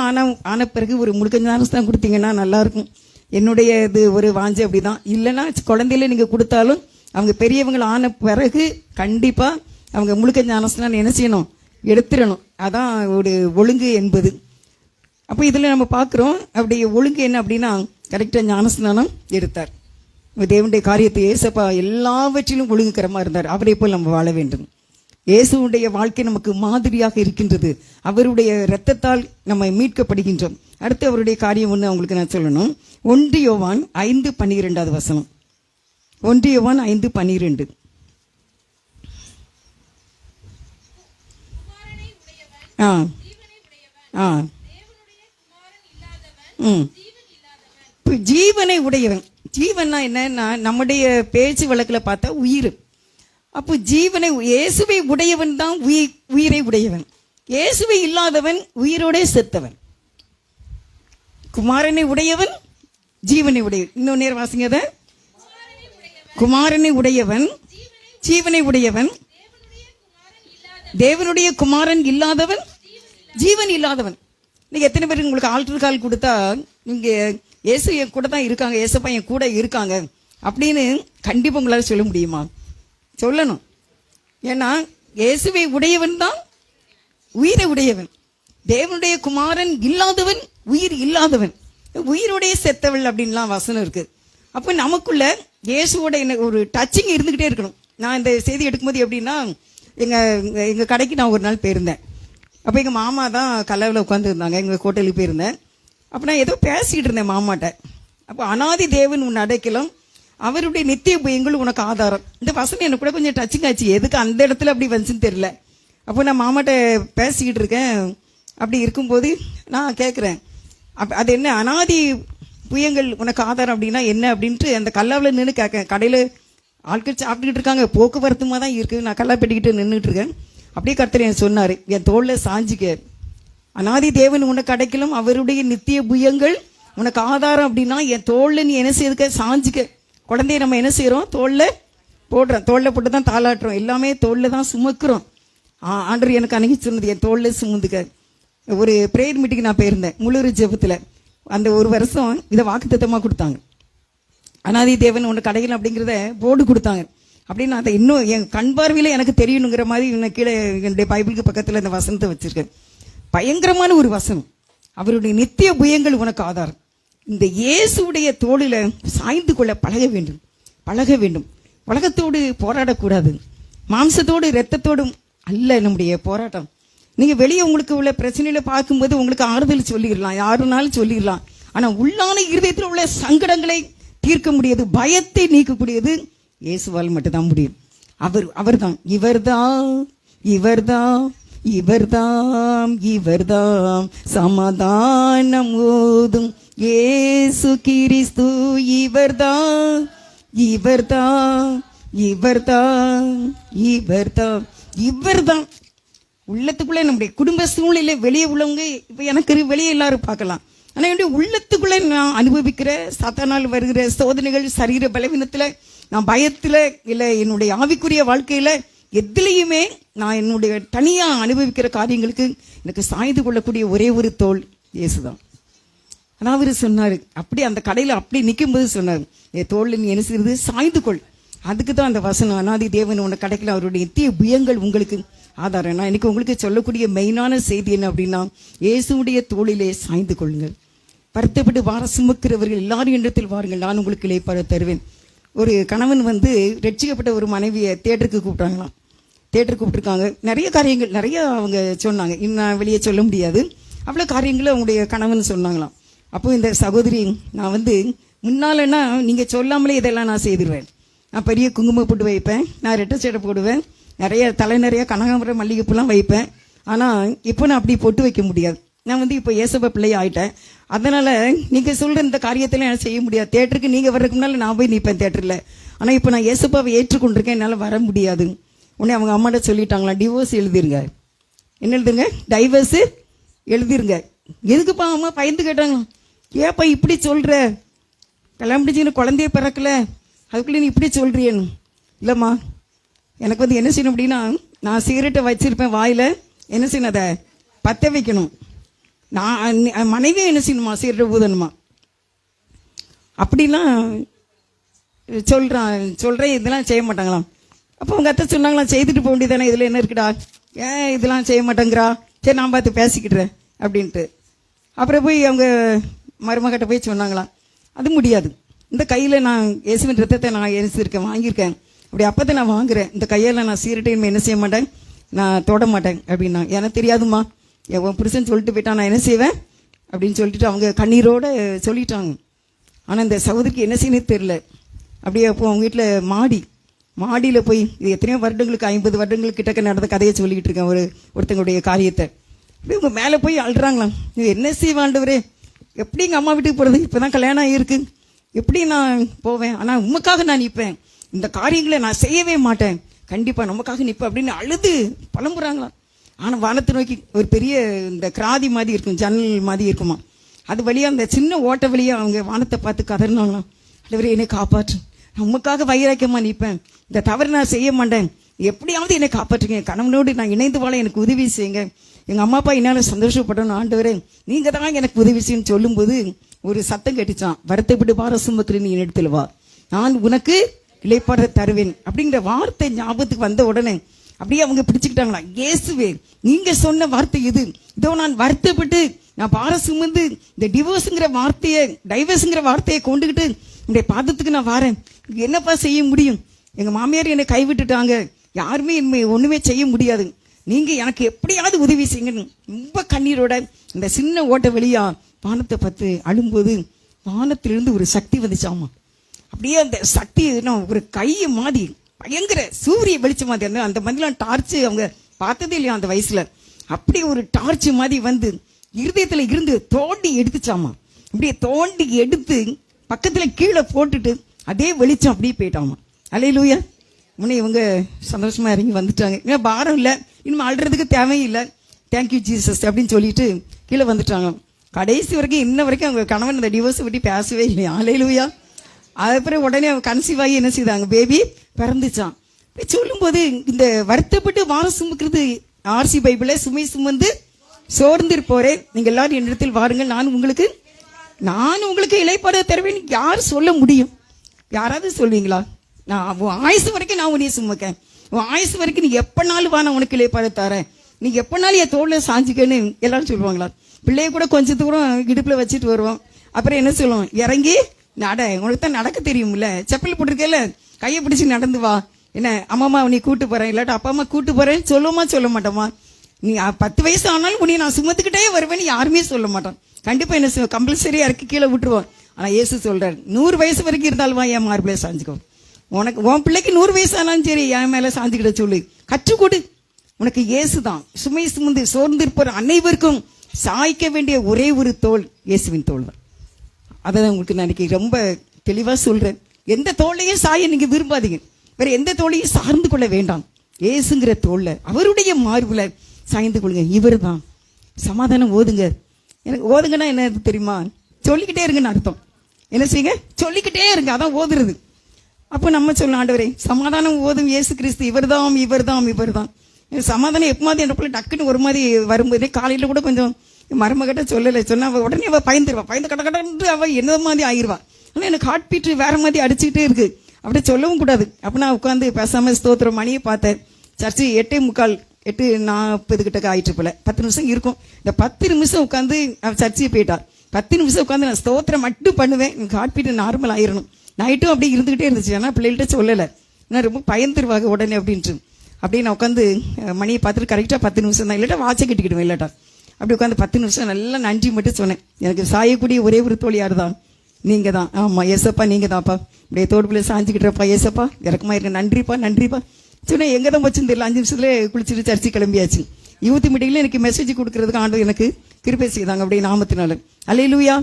ஆன பிறகு ஒரு முழுக்க ஞானஸ்நானம் கொடுத்தீங்கன்னா நல்லா இருக்கும். என்னுடைய இது ஒரு வாஞ்சை அப்படிதான். இல்லைன்னா குழந்தையில நீங்க கொடுத்தாலும் அவங்க பெரியவங்க ஆன பிறகு கண்டிப்பா அவங்க முழுக்க ஞானஸ்நானம் என்ன செய்யணும், எடுத்துடணும். அதான் ஒரு ஒழுங்கு என்பது. அப்போ இதில் நம்ம பார்க்குறோம் அப்படி ஒழுங்கு என்ன அப்படின்னா கரெக்டாக ஞானஸ்நானம் எடுத்தார். தேவனுடைய காரியத்தை ஏசப்பா எல்லாவற்றிலும் ஒழுங்குக்கரமாக இருந்தார். அவரை போல் நம்ம வாழ வேண்டும். இயேசுடைய வாழ்க்கை நமக்கு மாதிரியாக இருக்கின்றது. அவருடைய இரத்தத்தால் நம்ம மீட்கப்படுகின்றோம். அடுத்து அவருடைய காரியம் ஒன்று அவங்களுக்கு நான் சொல்லணும். 1 யோவான் 5:12 வசனம். 1 யோவான் 5:12. ஜீவனை உடையவன். ஜீவன்னா என்னன்னா நம்முடைய பேச்சு வழக்கில் பார்த்தா உயிர். அப்போ ஜீவனை இயேசுவை உடையவன் தான் உயிரை உடையவன். இயேசுவை இல்லாதவன் உயிரோட செத்தவன். குமாரனை உடையவன் ஜீவனை உடையவன். இன்னொரு நேரம் வாசிங்க அதை. குமாரனை உடையவன் ஜீவனை உடையவன். தேவனுடைய குமாரன் இல்லாதவன் ஜீவன் இல்லாதவன். நீங்க எத்தனை பேருக்கு உங்களுக்கு ஆல்டர் கால் கொடுத்தா நீங்க இயேசு என் கூட தான் இருக்காங்க, இயேசப்பா என் கூட இருக்காங்க அப்படின்னு கண்டிப்பா உங்களால சொல்ல முடியுமா? சொல்லணும். ஏன்னா இயேசுவை உடையவன் தான் உயிரை உடையவன். தேவனுடைய குமாரன் இல்லாதவன் உயிர் இல்லாதவன். உயிரோடைய செத்தவள் அப்படின்லாம் வசனம் இருக்கு. அப்போ நமக்குள்ள இயேசுவோட ஒரு டச்சிங் இருந்துகிட்டே இருக்கணும். நான் இந்த செய்தி எடுக்கும்போது எப்படின்னா எங்க கடைக்கு நான் ஒரு நாள் போயிருந்தேன். அப்போ எங்கள் மாமா தான் கல்லவில் உட்காந்துருந்தாங்க. எங்கள் ஹோட்டலுக்கு போயிருந்தேன். அப்போ நான் ஏதோ பேசிக்கிட்டு இருந்தேன் மாமாட்ட. அப்போ அனாதி தேவன் உன் அடைக்கலம், அவருடைய நித்திய புயங்கள் உனக்கு ஆதாரம். இந்த வசனம் எனக்கு கூட கொஞ்சம் டச்சிங் ஆச்சு. எதுக்கு அந்த இடத்துல அப்படி வந்துச்சுன்னு தெரியல. அப்போ நான் மாமாட்ட பேசிக்கிட்டு இருக்கேன். அப்படி இருக்கும்போது நான் கேட்குறேன், அது என்ன அனாதி புயங்கள் உனக்கு ஆதாரம் அப்படின்னா என்ன அப்படின்ட்டு அந்த கல்லாவில் நின்று கேட்க. கடையில் ஆட்கள் சாப்பிட்டுக்கிட்டு இருக்காங்க, போக்குவரத்துமா தான் இருக்குது. நான் கல்லா பெட்டிக்கிட்டு நின்றுட்டு இருக்கேன். அப்படியே கர்த்தர் என் சொன்னார், என் தோளில் சாஞ்சிக்க, அனாதி தேவன் உனக்கு அடைக்கலும் அவருடைய நித்திய புயங்கள் உனக்கு ஆதாரம் அப்படின்னா என் தோளில் நீ என்ன செய்துக்க, சாஞ்சிக்க. குழந்தைய நம்ம என்ன செய்கிறோம், தோளில் போடுறோம். தோளில் போட்டு தான் தாளாட்டுறோம். எல்லாமே தோளில் தான் சுமக்கிறோம். ஆண்டவர் எனக்கு அன்னைக்கு சொன்னது, என் தோளில் சுமந்துக்க. ஒரு ப்ரேயர் மீட்டிங் நான் போயிருந்தேன் முழு ஜெபத்தில். அந்த ஒரு வருஷம் இதை வாக்குத்தத்தமாக கொடுத்தாங்க. அனாதி தேவன் உனக்கு அடைக்கலம் அப்படிங்கிறத போர்டு கொடுத்தாங்க. அப்படின்னு அதை இன்னும் என் கண் பார்வையில் எனக்கு தெரியணுங்கிற மாதிரி இன்னும் கீழே என்னுடைய பைபிளுக்கு பக்கத்தில் இந்த வசனத்தை வச்சிருக்கேன். பயங்கரமான ஒரு வசனம். அவருடைய நித்திய புயங்கள் உனக்கு ஆதாரம். இந்த இயேசுடைய தோளில் சாய்ந்து கொள்ள பழக வேண்டும், பழக வேண்டும். உலகத்தோடு போராடக்கூடாது. மாம்சத்தோடு இரத்தத்தோடும் அல்ல நம்முடைய போராட்டம். நீங்க வெளியே உங்களுக்கு உள்ள பிரச்சனையில பார்க்கும்போது உங்களுக்கு ஆறுதல் சொல்லிடலாம், யாருனாலும் சொல்லிடலாம். ஆனா உள்ளான இருதயத்தில் உள்ள சங்கடங்களை தீர்க்க முடியாது, பயத்தை நீக்கக்கூடியது இயேசுவால் மட்டும்தான் முடியும். அவர்தான் இவர்தான் இவர்தான் இவர்தான் இவர்தான் சமாதானம் ஓதும் இயேசு கிறிஸ்து. இவர்தான் இவர்தான் இவர்தான் இவர்தான் இவர்தான். உள்ளத்துக்குள்ளே நம்முடைய குடும்ப சூழ்நிலை வெளியே உள்ளவங்க இப்போ எனக்கு வெளியே எல்லாரும் பார்க்கலாம். ஆனால் என்னுடைய உள்ளத்துக்குள்ளே நான் அனுபவிக்கிற சாத்தானால் வருகிற சோதனைகள், சரீர பலவீனத்தில், நான் பயத்தில், இல்லை என்னுடைய ஆவிக்குரிய வாழ்க்கையில் எதுலேயுமே நான் என்னுடைய தனியாக அனுபவிக்கிற காரியங்களுக்கு எனக்கு சாய்ந்து கொள்ளக்கூடிய ஒரே ஒரு தோல் இயேசுதான். ஆனால் அவர் சொன்னார், அப்படி அந்த கடையில் அப்படி நிற்கும்போது சொன்னார், என் தோளில் நீ என்ன செய்யுது, சாய்ந்து கொள். அதுக்கு தான் அந்த வசனம், அனாதி தேவன் உன்னை கிடைக்கல, அவருடைய நித்திய புயங்கள் உங்களுக்கு ஆதாரம். நான் இன்னைக்கு உங்களுக்கு சொல்லக்கூடிய மெயினான செய்தி என்ன அப்படின்னா, இயேசுடைய தோளிலே சாய்ந்து கொள்ளுங்கள். வருத்தப்பட்டு வார சுமக்கிறவர்கள் எல்லாரும் இடத்தில் வாருங்கள், நான் உங்களுக்கு இளைப்பாற தருவேன். ஒரு கணவன் ரட்சிக்கப்பட்ட ஒரு மனைவியை தேட்டருக்கு கூப்பிட்டாங்களாம். தேட்டருக்கு கூப்பிட்டுருக்காங்க. நிறைய காரியங்கள் நிறைய அவங்க சொன்னாங்க, இன்னும் வெளியே சொல்ல முடியாது. அவ்வளோ காரியங்களை அவங்களுடைய கணவன் சொன்னாங்களாம். அப்போ இந்த சகோதரி, நான் முன்னாலன்னா நீங்கள் சொல்லாமலே இதெல்லாம் நான் செய்திருவேன். நான் பெரிய குங்குமம் போட்டு வைப்பேன், நான் ரெட்டை சேடை போடுவேன், நிறைய தலை நிறைய கனகாம்பரம் மல்லிகைப்பூலாம் வைப்பேன். ஆனால் இப்போ நான் அப்படி பொட்டு வைக்க முடியாது. நான் வந்து இப்போ ஏசப்பா பிள்ளை ஆகிட்டேன். அதனால் நீங்கள் சொல்கிற இந்த காரியத்தில் என்னால் செய்ய முடியாது. தேட்டருக்கு நீங்கள் வர்றதுக்கு முன்னால் நான் போய் நிற்பேன் தேட்டரில். ஆனால் இப்போ நான் ஏசப்பாவை ஏற்றுக்கொண்டிருக்கேன், என்னால் வர முடியாது. உடனே அவங்க அம்மாட்ட சொல்லிட்டாங்களா, டிவோர்ஸ் எழுதிருங்க. என்ன எழுதுங்க? டைவர்ஸு எழுதிருங்க. எதுக்குப்பா அம்மா பயந்து கேட்டாங்க. ஏப்பா இப்படி சொல்கிற, கல்யாணம் முடிச்சுன்னு குழந்தைய பிறக்கல, அதுக்குள்ளே நீ இப்படி சொல்கிறியன்னு. இல்லைம்மா, எனக்கு வந்து என்ன செய்யணும் அப்படின்னா, நான் சிகரெட்டை வச்சுருப்பேன் வாயில், என்ன செய்யணும், அதை பற்ற வைக்கணும். நான் மனைவியும் என்ன செய்யணுமா, சிகரெட்டை ஊதணுமா. அப்படிலாம் சொல்கிறேன். இதெல்லாம் செய்ய மாட்டாங்களாம். அப்போ அவங்க அத்தை சொன்னாங்களாம், செய்துட்டு போக வேண்டியதானே, இதில் என்ன இருக்குடா, ஏன் இதெல்லாம் செய்ய மாட்டேங்கிறா, சரி நான் பார்த்து பேசிக்கிட்டுறேன் அப்படின்ட்டு. அப்புறம் போய் அவங்க மருமகிட்ட போய் சொன்னாங்களாம், அது முடியாது, இந்த கையில் நான் இயேசுவின் ரத்தத்தை நான் எரிச்சிருக்கேன், வாங்கியிருக்கேன், அப்படி அப்போதை நான் வாங்குறேன், இந்த கையில் நான் சீரட்டையும் என்ன செய்ய மாட்டேன், நான் தொட மாட்டேன் அப்படின்னா. எனக்கு தெரியாதுமா, என் புருஷன் சொல்லிட்டு போயிட்டான், நான் என்ன செய்வேன் அப்படின்னு சொல்லிட்டு அவங்க கண்ணீரோடு சொல்லிட்டாங்க. ஆனால் இந்த சகோதரிக்கு என்ன செய்யணும் தெரியல. அப்படியே அப்போ அவங்க வீட்டில் மாடியில் போய், இது எத்தனையோ வருடங்களுக்கு 50 வருடங்களுக்கு கிட்டக்க நடந்த கதையை சொல்லிக்கிட்டு இருக்கேன், ஒருத்தங்களுடைய காரியத்தை. அப்படியே அவங்க மேலே போய் அழுறாங்களாம், இது என்ன செய்வாண்டவரே, எப்படி எங்கள் அம்மா வீட்டுக்கு போகிறது, இப்போ தான் கல்யாணம் ஆகிருக்கு, எப்படி நான் போவேன், ஆனால் உமக்காக நான் நிற்பேன், இந்த காரியங்களை நான் செய்யவே மாட்டேன், கண்டிப்பாக நமக்காக நிற்பேன் அப்படின்னு அழுது புலம்புறாங்களாம். ஆனால் வானத்தை நோக்கி ஒரு பெரிய இந்த கிராதி மாதிரி இருக்கும், ஜன்னல் மாதிரி இருக்குமா, அது வழியாக அந்த சின்ன ஓட்ட வழியாக அவங்க வானத்தை பார்த்து கதறினாங்களாம், ஆண்டவரே என்னை காப்பாற்று, நான் உமக்காக வைராக்கியமாக நிற்பேன், இந்த தவறு நான் செய்ய மாட்டேன், எப்படியாவது என்னை காப்பாற்றுங்க, கணவனோடு நான் இணைந்து வாழ எனக்கு உதவி செய்யுங்க, எங்கள் அம்மா அப்பா என்னால் சந்தோஷப்படணும், ஆண்டவரே நீங்கள் தான் எனக்கு உதவி செய்யணும்னு சொல்லும்போது ஒரு சத்தம் கேட்டுச்சான், வருத்தப்பட்டு பார சுமக்கிறேன், நீ இடத்துல வா, நான் உனக்கு இளைப்பாற தருவேன் அப்படிங்கிற வார்த்தை ஞாபகத்துக்கு வந்த உடனே அப்படியே அவங்க பிடிச்சுக்கிட்டாங்களா, இயேசுவே நீங்க சொன்ன வார்த்தை இது, இதோ நான் வருத்தப்பட்டு நான் பார சுமந்து இந்த டிவோர்ஸுங்கிற வார்த்தையை, டைவர்ஸுங்கிற வார்த்தையை கொண்டுகிட்டு இந்த பாதத்துக்கு நான் வரேன், என்னப்பா செய்ய முடியும், எங்க மாமியார் என்னை கைவிட்டுட்டாங்க, யாருமே என்னை ஒண்ணுமே செய்ய முடியாது, நீங்க எனக்கு எப்படியாவது உதவி செய்யுங்க. ரொம்ப கண்ணீரோட இந்த சின்ன ஓட்ட வெளியா வானத்தை பார்த்து அழும்போது வானத்திலிருந்து ஒரு சக்தி வந்துச்சாமா. அப்படியே அந்த சக்தி ஒரு கையை மாதிரி பயங்கர சூரிய வெளிச்சம் மாதிரி, அந்த மாதிரிலாம் டார்ச்சு அவங்க பார்த்ததே இல்லையா அந்த வயசுல. அப்படி ஒரு டார்ச் மாதிரி வந்து இருதயத்துல இருந்து தோண்டி எடுத்துச்சாமா. அப்படியே தோண்டி எடுத்து பக்கத்துல கீழே போட்டுட்டு அதே வெளிச்சம் அப்படியே போயிட்டாமா. அல்லேலூயா. முன்னே இவங்க சந்தோஷமா இறங்கி வந்துட்டாங்க. ஏன்னா பாரம் இல்லை, இனிமே அழுறதுக்கு தேவையில்லை, தேங்க்யூ ஜீசஸ் அப்படின்னு சொல்லிட்டு கீழே வந்துட்டாங்க. கடைசி வரைக்கும் இன்ன வரைக்கும் அவங்க கணவன் இந்த டிவோர்ஸை பற்றி பேசவே இல்லையா. அல்லேலூயா. அதுக்கப்புறம் உடனே அவங்க கன்சீவ் ஆகி என்ன செய்தாங்க, பேபி பிறந்துச்சான். சொல்லும்போது இந்த வருத்தப்பட்டு வாரம் சுமக்கிறது, ஆர்சி பைபிள சுமை சுமந்து சோர்ந்திருப்போரே நீங்கள் எல்லாரும் என்னிடத்தில் வாருங்கள், நான் உங்களுக்கு இளைப்பாற தருவேன். யார் சொல்ல முடியும்? யாராவது சொல்வீங்களா? நான் உன் ஆயுசு வரைக்கும் நான் உன்னைய சுமக்கேன், உன் ஆயுசு வரைக்கும் நீ எப்பனாலும் வா, நான் உனக்கு இளைப்பாற தரேன், நீ எப்பனாலும் என் தோளில் சாஞ்சிக்கன்னு எல்லாரும் சொல்லுவாங்களா? பிள்ளைய கூட கொஞ்சத்து கூட இடுப்புல வச்சுட்டு வருவோம். அப்புறம் என்ன சொல்லுவோம், இறங்கி நட, உனக்கு தான் நடக்க தெரியும்ல, செப்பல் போட்டிருக்கேல, கையை பிடிச்சி நடந்து வா, என்ன அம்மாமா நீ கூட்டு போறேன், இல்லாட்டா அப்பா அம்மா கூட்டு போறேன்னு சொல்லுவோமா சொல்ல மாட்டோமா? நீ 10 வயசு ஆனாலும் உன்னை நான் சுமத்துக்கிட்டே வருவேன்னு யாருமே சொல்ல மாட்டோம். கண்டிப்பா என்ன செய்வோம், கம்பல்சரியா இறக்கி கீழே விட்டுருவோம். ஆனா இயேசு சொல்றாரு, 100 வயசு வரைக்கும் இருந்தாலும் என் மார்பிளே சாஞ்சுக்கோ, உனக்கு உன் பிள்ளைக்கு 100 வயசு ஆனாலும் சரி என் மேல சாஞ்சுக்கிட்ட சொல்லு, கற்றுக்கொடு. உனக்கு இயேசுதான் சுமை சுமந்து சோர்ந்திருப்போர் அனைவருக்கும் சாய்க்க வேண்டிய ஒரே ஒரு தோல் இயேசுவின் தோல் தான். அதை உங்களுக்கு நான் இன்னைக்கு ரொம்ப தெளிவா சொல்றேன். எந்த தோளையும் சாய நீங்க விரும்பாதீங்க, வேற எந்த தோளையும் சார்ந்து கொள்ள வேண்டாம். இயேசுங்கிற தோல்ல அவருடைய மார்புல சாய்ந்து கொள்ளுங்க. இவர் தான் சமாதானம். ஓதுங்க. எனக்கு ஓதுங்கன்னா என்ன தெரியுமா, சொல்லிக்கிட்டே இருங்கன்னு அர்த்தம். என்ன செய்யுங்க, சொல்லிக்கிட்டே இருங்க, அதான் ஓதுறது. அப்போ நம்ம சொல்ல, ஆண்டவரே சமாதானம் ஓதும் இயேசு கிறிஸ்து இவர்தான் இவர்தான் இவர்தான். சமாதானம் எப்போது எனக்குள்ள டக்குன்னு ஒரு மாதிரி வரும்போதே, காலையில கூட கொஞ்சம் மருமகிட்ட சொல்லலை, சொன்னா உடனே அவள் பயந்துருவா, பயந்து கட்ட கட்டன்று அவள் என்ன மாதிரி ஆயிடுவா. ஆனால் எனக்கு ஹார்ட் பீட்டு வேற மாதிரி அடிச்சுக்கிட்டே இருக்கு, அப்படி சொல்லவும் கூடாது. அப்போ நான் உட்காந்து பேசாம ஸ்தோத்திரம் மணியை பார்த்தேன். சர்ச்சு 8:45 8:40 கிட்ட ஆயிட்டு போல 10 நிமிஷம் இருக்கும். இந்த 10 நிமிஷம் உட்காந்து அவள் சர்ச்சையை போயிட்டா. 10 நிமிஷம் உட்காந்து நான் ஸ்தோத்திரம் மட்டும் பண்ணுவேன், எனக்கு ஹார்ட் பீட்டு நார்மல் ஆயிடணும். நைட்டும் அப்படியே இருந்துகிட்டே இருந்துச்சு. ஆனால் பிள்ளைகள்கிட்ட சொல்லலை, நான் ரொம்ப பயந்துருவாங்க உடனே அப்படின்ட்டு. அப்படியே நான் உட்காந்து மணியை பார்த்துட்டு கரெக்டாக 10 நிமிஷம் தான், இல்லாட்டா வாட்சை கட்டிக்கிடுவேன், இல்லாட்டா அப்படி உட்காந்து 10 நிமிஷம் நல்லா நன்றி மட்டும் சொன்னேன். எனக்கு சாயக்கூடிய ஒரே ஒரு தோழி யார் தான், நீங்கள் தான். ஆமாம் ஏசப்பா, நீங்கள் தான்ப்பா, இப்படியே தோடுக்குள்ளே சாஞ்சிக்கிட்டுறப்பா, ஏசப்பா இறக்கமா இருக்க, நன்றிப்பா நன்றிப்பா, சொன்னேன் எங்கே தான் வச்சுன்னு தெரியல, 5 நிமிஷத்துல குளிச்சுட்டு சர்ச்சை கிளம்பியாச்சு. யூத் மீட்டிங்கில் எனக்கு மெசேஜ் கொடுக்கறதுக்கு ஆண்டவர் எனக்கு கிருபை செய்தாங்க அப்படியே நாமத்தினால. அல்லேலூயா.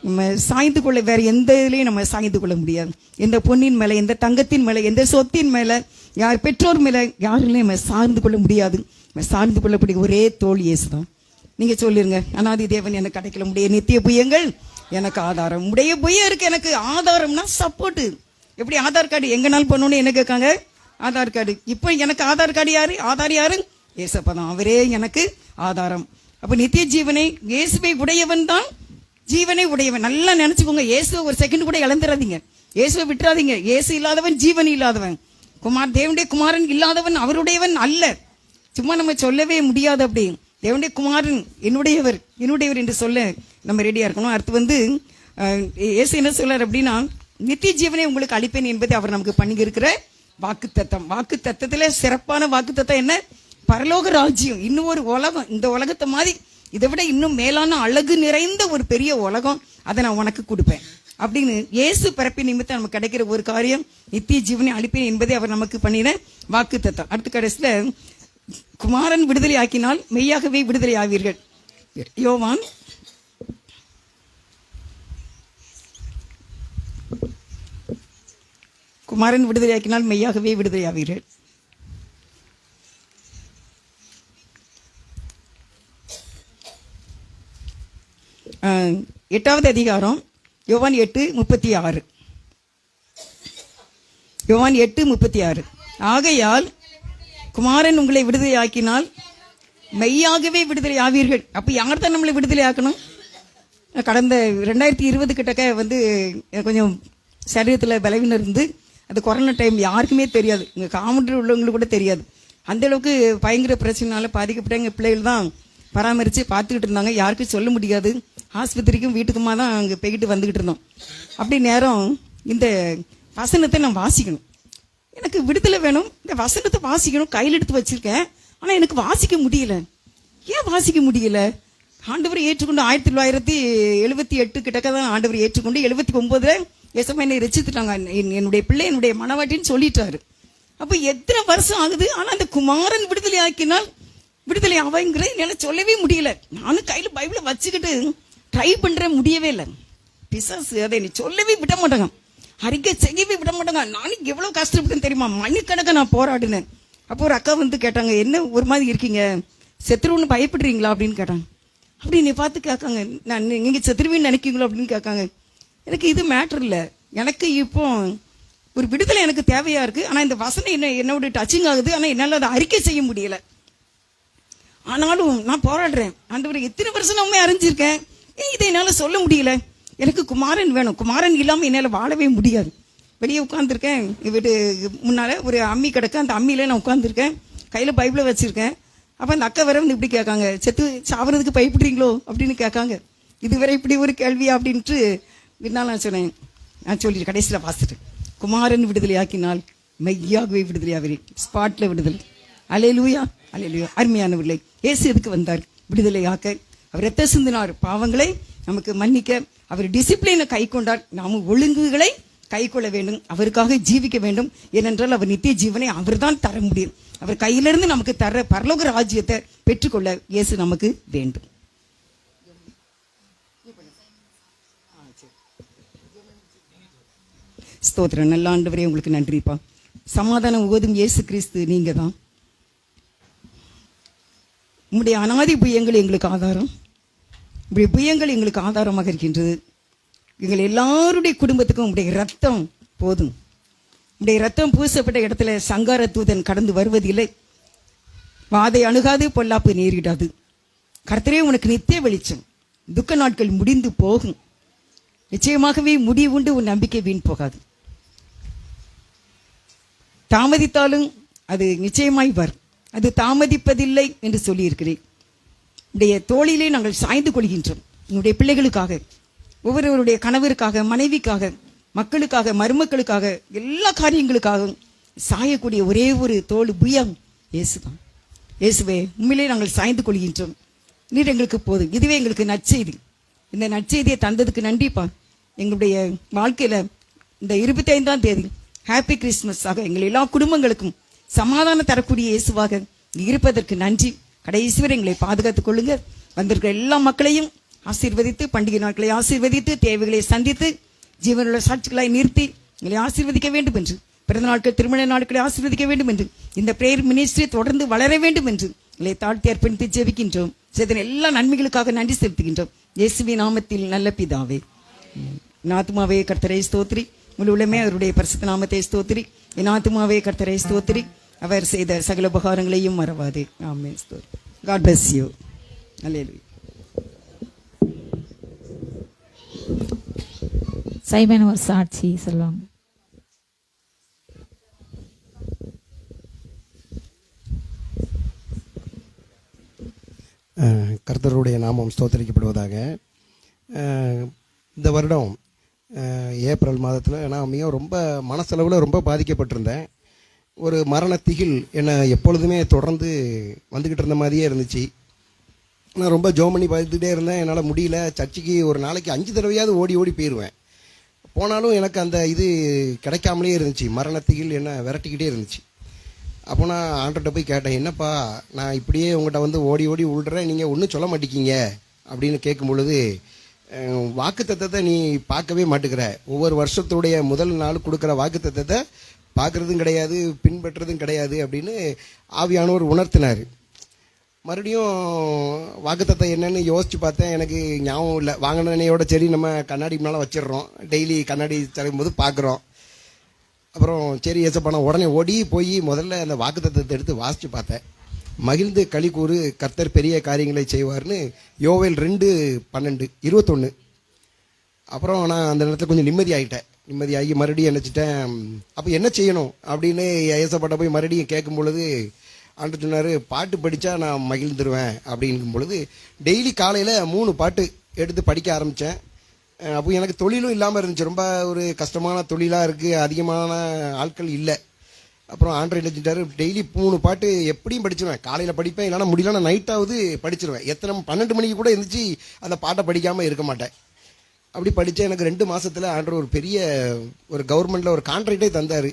நம்ம சாய்ந்து கொள்ள வேற எந்த இதுலையும் நம்ம சாய்ந்து கொள்ள முடியாது. எந்த பொன்னின் மேலே, எந்த தங்கத்தின் மேலே, எந்த சொத்தின் மேலே, யார் பெற்றோர் மேலே யாருலையும் நம்ம சார்ந்து கொள்ள முடியாது. நம்ம சார்ந்து கொள்ளக்கூடிய ஒரே தோல் இயேசு தான். நீங்க சொல்லிருங்க, அனாதி தேவன் எனக்கு கிடைக்கல, உடைய நித்திய புயங்கள் எனக்கு ஆதாரம். உடைய புயருக்கு எனக்கு ஆதாரம்னா சப்போர்ட். எப்படி ஆதார் கார்டு எங்கனாலும் பண்ணணும்னு என்ன கேட்காங்க, ஆதார் கார்டு. இப்போ எனக்கு ஆதார் கார்டு யாரு, ஆதார் யாரு, ஏசப்பா தான். அவரே எனக்கு ஆதாரம். அப்ப நித்திய ஜீவனை இயேசுவை உடையவன் தான் ஜீவனை உடையவன். நல்லா நினைச்சுக்கோங்க, இயேசுவை ஒரு செகண்ட் கூட இழந்துடாதீங்க, இயேசுவை விட்டுறாதீங்க. இயேசு இல்லாதவன் ஜீவன் இல்லாதவன், தேவனுடைய குமாரன் இல்லாதவன் அவருடையவன் அல்ல. சும்மா நம்ம சொல்லவே முடியாது. அப்படி தேவனுடைய குமாரன் என்னுடையவர் என்னுடையவர் என்று சொல்ல நம்ம ரெடியா இருக்கணும். அடுத்து இயேசு என்ன சொல்றார் அப்படின்னா, நித்திய ஜீவனை உங்களுக்கு அளிப்பேன் என்பதை அவர் நமக்கு பண்ணி இருக்கிற வாக்கு தத்தம். வாக்கு தத்தத்துல சிறப்பான வாக்கு தத்தம் என்ன, பரலோக ராஜ்யம், இன்னும் ஒரு உலகம், இந்த உலகத்தை மாதிரி இதை விட இன்னும் மேலான அழகு நிறைந்த ஒரு பெரிய உலகம், அதை நான் உனக்கு கொடுப்பேன் அப்படின்னு இயேசு பிறப்பின் நிமித்தம் நமக்கு கிடைக்கிற ஒரு காரியம் நித்திய ஜீவனை அளிப்பேன் என்பதை அவர் நமக்கு பண்ணின வாக்கு தத்தம். அடுத்த கடைசியில குமாரன் விடுதலை ஆக்கினால் மெய்யாகவே விடுதலை ஆவீர்கள். யோவான் குமாரன் விடுதலை ஆக்கினால் மெய்யாகவே விடுதலை ஆவீர்கள். எட்டாவது அதிகாரம் யோவான் 8:36. யோவான் 8:36. ஆகையால் குமாரன் உங்களை விடுதலை ஆக்கினால் மெய்யாகவே விடுதலை ஆவீர்கள். அப்ப யார் தான் நம்மளை விடுதலை ஆக்கணும்? கடந்த 2020 கிட்டக்க கொஞ்சம் சரீரத்தில் பலவீனம் இருந்து, அது கொரோனா டைம் யாருக்குமே தெரியாது, இங்கே காமெண்ட்ரி உள்ளவங்களுக்கு கூட தெரியாது. அந்த அளவுக்கு பயங்கர பிரச்சனைனால பாதிக்கப்பட்ட எங்கள் பிள்ளைகள் தான் பராமரித்து பார்த்துக்கிட்டு இருந்தாங்க. யாருக்கும் சொல்ல முடியாது. ஆஸ்பத்திரிக்கும் வீட்டுக்குமா தான் அங்கே போய்கிட்டு வந்துக்கிட்டு இருந்தோம். அப்படி நேரம் இந்த வசனத்தை நான் வாசிக்கணும், எனக்கு விடுதலை வேணும், இந்த வசனத்தை வாசிக்கணும், கையில் எடுத்து வச்சிருக்கேன். ஆனால் எனக்கு வாசிக்க முடியல. ஏன் வாசிக்க முடியல? ஆண்டவரை ஏற்றுக்கொண்டு 1978 கிட்டக்க தான் ஆண்டவரை ஏற்றுக்கொண்டு 79 ஏசப்பா என்னை ரசித்துட்டாங்க. என்னுடைய பிள்ளை என்னுடைய மனவாட்டின்னு சொல்லிட்டாரு. அப்போ எத்தனை வருஷம் ஆகுது, ஆனால் அந்த குமாரன் விடுதலை ஆக்கினால் விடுதலை ஆவாங்கிறது என்னால் சொல்லவே முடியல. நானும் கையில் பைபிளை வச்சுக்கிட்டு ட்ரை பண்ணுறேன், முடியவே இல்லை. பிசாசு அதை என்னை சொல்லவே விட மாட்டாங்க, அறிக்கை செய்யவே விட மாட்டாங்க. நானும் எவ்வளோ கஷ்டப்பட்டேன்னு தெரியுமா, மணிக்கணக்க நான் போராடினேன். அப்போ ஒரு அக்கா கேட்டாங்க, என்ன ஒரு மாதிரி இருக்கீங்க, செத்துருன்னு பயப்படுறீங்களா அப்படின்னு கேட்டாங்க. அப்படி நீ பார்த்து கேட்காங்க, நான் நீங்கள் செத்துருவின்னு நினைக்கிறீங்களோ அப்படின்னு கேட்காங்க. எனக்கு இது மேட்ரு இல்லை, எனக்கு இப்போ ஒரு விடுதலை எனக்கு தேவையா இருக்கு. ஆனால் இந்த வசனம் என்னோட டச்சிங் ஆகுது, ஆனால் என்னால் அதை அறிக்கை செய்ய முடியல. ஆனாலும் நான் போராடுறேன். ஆண்டவரே எத்தனை வருஷம் நான் அறிஞ்சிருக்கேன், இதை என்னால் சொல்ல முடியல. எனக்கு குமாரன் வேணும், குமாரன் இல்லாமல் என்னால் வாழவே முடியாது. வெளியே உட்காந்துருக்கேன், வீட்டு முன்னால் ஒரு அம்மி கிடக்க, அந்த அம்மியில நான் உட்காந்துருக்கேன், கையில் பைபிளை வச்சிருக்கேன். அப்போ அந்த அக்கா வேற இப்படி கேட்காங்க, செத்து சாவறதுக்கு பயப்படுறீங்களோ அப்படின்னு கேட்காங்க. இதுவரை இப்படி ஒரு கேள்வியா அப்படின்ட்டு பின்னால் நான் சொன்னேன். நான் சொல்லிட்டு கடைசியில் வாசிட்டேன், குமாரன் விடுதலை ஆக்கினால் மெய்யாகவே விடுதலை ஆகிறேன். ஸ்பாட்டில் விடுதலை. அல்லேலூயா, அல்லேலூயா. அருமையானவர்களே, இயேசு எதுக்கு வந்தார்? விடுதலை ஆக்க. அவர் ரத்த சிந்தினார், பாவங்களை நமக்கு மன்னிக்க. அவர் டிசிப்ளினை கை கொண்டார், நாம ஒழுங்குகளை கை கொள்ள வேண்டும், அவருக்காக ஜீவிக்க வேண்டும். ஏனென்றால் அவர் நித்திய ஜீவனை அவர் தான் தர முடியும். அவர் கையிலிருந்து நமக்கு தர பரலோக ராஜ்யத்தை பெற்றுக்கொள்ள இயேசு நமக்கு வேண்டும். ஸ்தோத்திரம். நல்ல ஆண்டவரே, உங்களுக்கு நன்றிப்பா. சமாதானம் ஓதும் இயேசு கிறிஸ்து நீங்க தான். உங்களுடைய அனாதி புயங்கள் எங்களுக்கு ஆதாரம், உங்களுடைய புயங்கள் எங்களுக்கு ஆதாரமாக இருக்கின்றது. எங்கள் எல்லாருடைய குடும்பத்துக்கும் உங்களுடைய ரத்தம் போதும். உங்களுடைய ரத்தம் பூசப்பட்ட இடத்துல சங்கார தூதன் கடந்து வருவதில்லை, வாதை அணுகாது, பொல்லாப்பு நேரிடாது. கர்த்தரே உனக்கு நித்திய வெளிச்சம். துக்க நாட்கள் முடிந்து போகும், நிச்சயமாகவே முடிவு உண்டு, உன் நம்பிக்கை வீண் போகாது. தாமதித்தாலும் அது நிச்சயமாய் வரும், அது தாமதிப்பதில்லை என்று சொல்லியிருக்கிறேன். உடைய தோளிலே நாங்கள் சாய்ந்து கொள்கின்றோம். உன்னுடைய பிள்ளைகளுக்காக, ஒவ்வொருவருடைய கணவருக்காக, மனைவிக்காக, மக்களுக்காக, மருமக்களுக்காக, எல்லா காரியங்களுக்காகவும் சாயக்கூடிய ஒரே ஒரு தோல் புயம் இயேசுதான். இயேசுவே, உண்மையிலே நாங்கள் சாய்ந்து கொள்கின்றோம். நீர் எங்களுக்கு போதும். இதுவே எங்களுக்கு நற்செய்தி. இந்த நற்செய்தியை தந்ததுக்கு நன்றிப்பா. எங்களுடைய வாழ்க்கையில் இந்த 25ஆம் தேதி ஹாப்பி கிறிஸ்மஸாக எங்கள் எல்லா குடும்பங்களுக்கும் சமாதானம் தரக்கூடிய இயேசுவாக இருப்பதற்கு நன்றி. கடைசி வரை எங்களை பாதுகாத்துக் கொள்ளுங்க. வந்திருக்கிற எல்லா மக்களையும் ஆசீர்வதித்து, பண்டிகை நாட்களை ஆசீர்வதித்து, தேவைகளை சந்தித்து, ஜீவனுள்ள சாட்சிகளாய் நிறுத்தி எங்களை ஆசீர்வதிக்க வேண்டும் என்று, பிறந்த நாட்கள் திருமண நாட்களை ஆசீர்வதிக்க வேண்டும் என்று, இந்த பிரேயர் மினிஸ்ட்ரி தொடர்ந்து வளர வேண்டும் என்று எங்களை தாழ்த்தி அர்ப்பணித்து ஜெபிக்கின்றோம். செய்த எல்லா நன்மைகளுக்காக நன்றி செலுத்துகின்றோம். இயேசுவின் நாமத்தில் நல்ல பிதாவே. என் ஆத்துமாவே கர்த்தரை ஸ்தோத்திரி, முழு உள்ளமே அவருடைய பரிசுத்த நாமத்தை ஸ்தோத்திரி. என் ஆத்துமாவே கர்த்தரை ஸ்தோத்திரி, அவர் செய்த சகல உபகாரங்களையும் மறவாதே. ஆமென். ஸ்தோத்திரம். God bless you. Hallelujah. Simon ஒரு சாட்சி சொல்லுவாங்க. கர்த்தருடைய நாமம் ஸ்தோத்தரிக்கப்படுவதாக. இந்த வருடம் ஏப்ரல் மாதத்தில் நான் மிகவும் ரொம்ப மனசளவில் ரொம்ப பாதிக்கப்பட்டிருந்தேன். ஒரு மரண திகில் என்னை எப்பொழுதுமே தொடர்ந்து வந்துக்கிட்டு இருந்த மாதிரியே இருந்துச்சு. நான் ரொம்ப ஜோம் பண்ணி பார்த்துக்கிட்டே இருந்தேன். என்னால் முடியல. சர்ச்சுக்கு ஒரு நாளைக்கு 5 தடவையாவது ஓடி ஓடி போயிடுவேன். போனாலும் எனக்கு அந்த இது கிடைக்காமலே இருந்துச்சு. மரண திகில் என்னை விரட்டிக்கிட்டே இருந்துச்சு. அப்போ நான் ஆண்டர்கிட்ட போய் கேட்டேன், என்னப்பா நான் இப்படியே உங்கள்கிட்ட வந்து ஓடி ஓடி விழுறேன், நீங்கள் ஒன்றும் சொல்ல மாட்டேங்கிங்க அப்படின்னு கேட்கும் பொழுது, வாக்குத்தத்தத்தை நீ பார்க்கவே மாட்டேங்கிற, ஒவ்வொரு வருஷத்துடைய முதல் நாள் கொடுக்குற வாக்குத்தத்தத்தை பார்க்குறதும் கிடையாது, பின்பற்றுறதும் கிடையாது அப்படின்னு ஆவியானவர் உணர்த்தினார். மறுபடியும் வாக்குத்தத்தம் என்னன்னு யோசித்து பார்த்தேன். எனக்கு ஞாபகம் இல்லை. வாங்கினையோட சரி நம்ம கண்ணாடி மேலே வச்சிடுறோம், டெய்லி கண்ணாடி தரும் போது பார்க்குறோம். அப்புறம் சரி ஏசப்பா நான் உடனே ஓடி போய் முதல்ல அந்த வாக்குத்தத்தத்தை எடுத்து வாசித்து பார்த்தேன். மகிழ்ந்து களி கூறு, கர்த்தர் பெரிய காரியங்களை செய்வார்னு யோவேல் 2:12-21. அப்புறம் நான் அந்த நேரத்தில் கொஞ்சம் நிம்மதியாகி மறுபடியும் நினச்சிட்டேன், அப்போ என்ன செய்யணும் அப்படின்னு ஏசப்பாட்ட போய் மறுபடியும் கேட்கும் பொழுது ஆண்டு சொன்னார், பாட்டு படித்தா நான் மகிழ்ந்துருவேன் அப்படிங்கும் பொழுது டெய்லி காலையில் 3 பாட்டு எடுத்து படிக்க ஆரம்பித்தேன். அப்போ எனக்கு தொழிலும் இல்லாமல் இருந்துச்சு. ரொம்ப ஒரு கஷ்டமான தொழிலாக இருக்குது, அதிகமான ஆட்கள் இல்லை. அப்புறம் ஆண்டர் என்ன செஞ்சாரு, டெய்லி 3 பாட்டு எப்படியும் படிச்சிருவேன். காலையில் படிப்பேன், இல்லைனா முடியலன்னா நைட்டாவது படிச்சிருவேன். 12 மணிக்கு கூட இருந்துச்சு அந்த பாட்டை படிக்காமல் இருக்க மாட்டேன். அப்படி படித்தேன். எனக்கு 2 மாதத்தில் ஆண்டர் ஒரு பெரிய ஒரு கவர்மெண்ட்டில் ஒரு கான்ட்ராக்டே தந்தார்.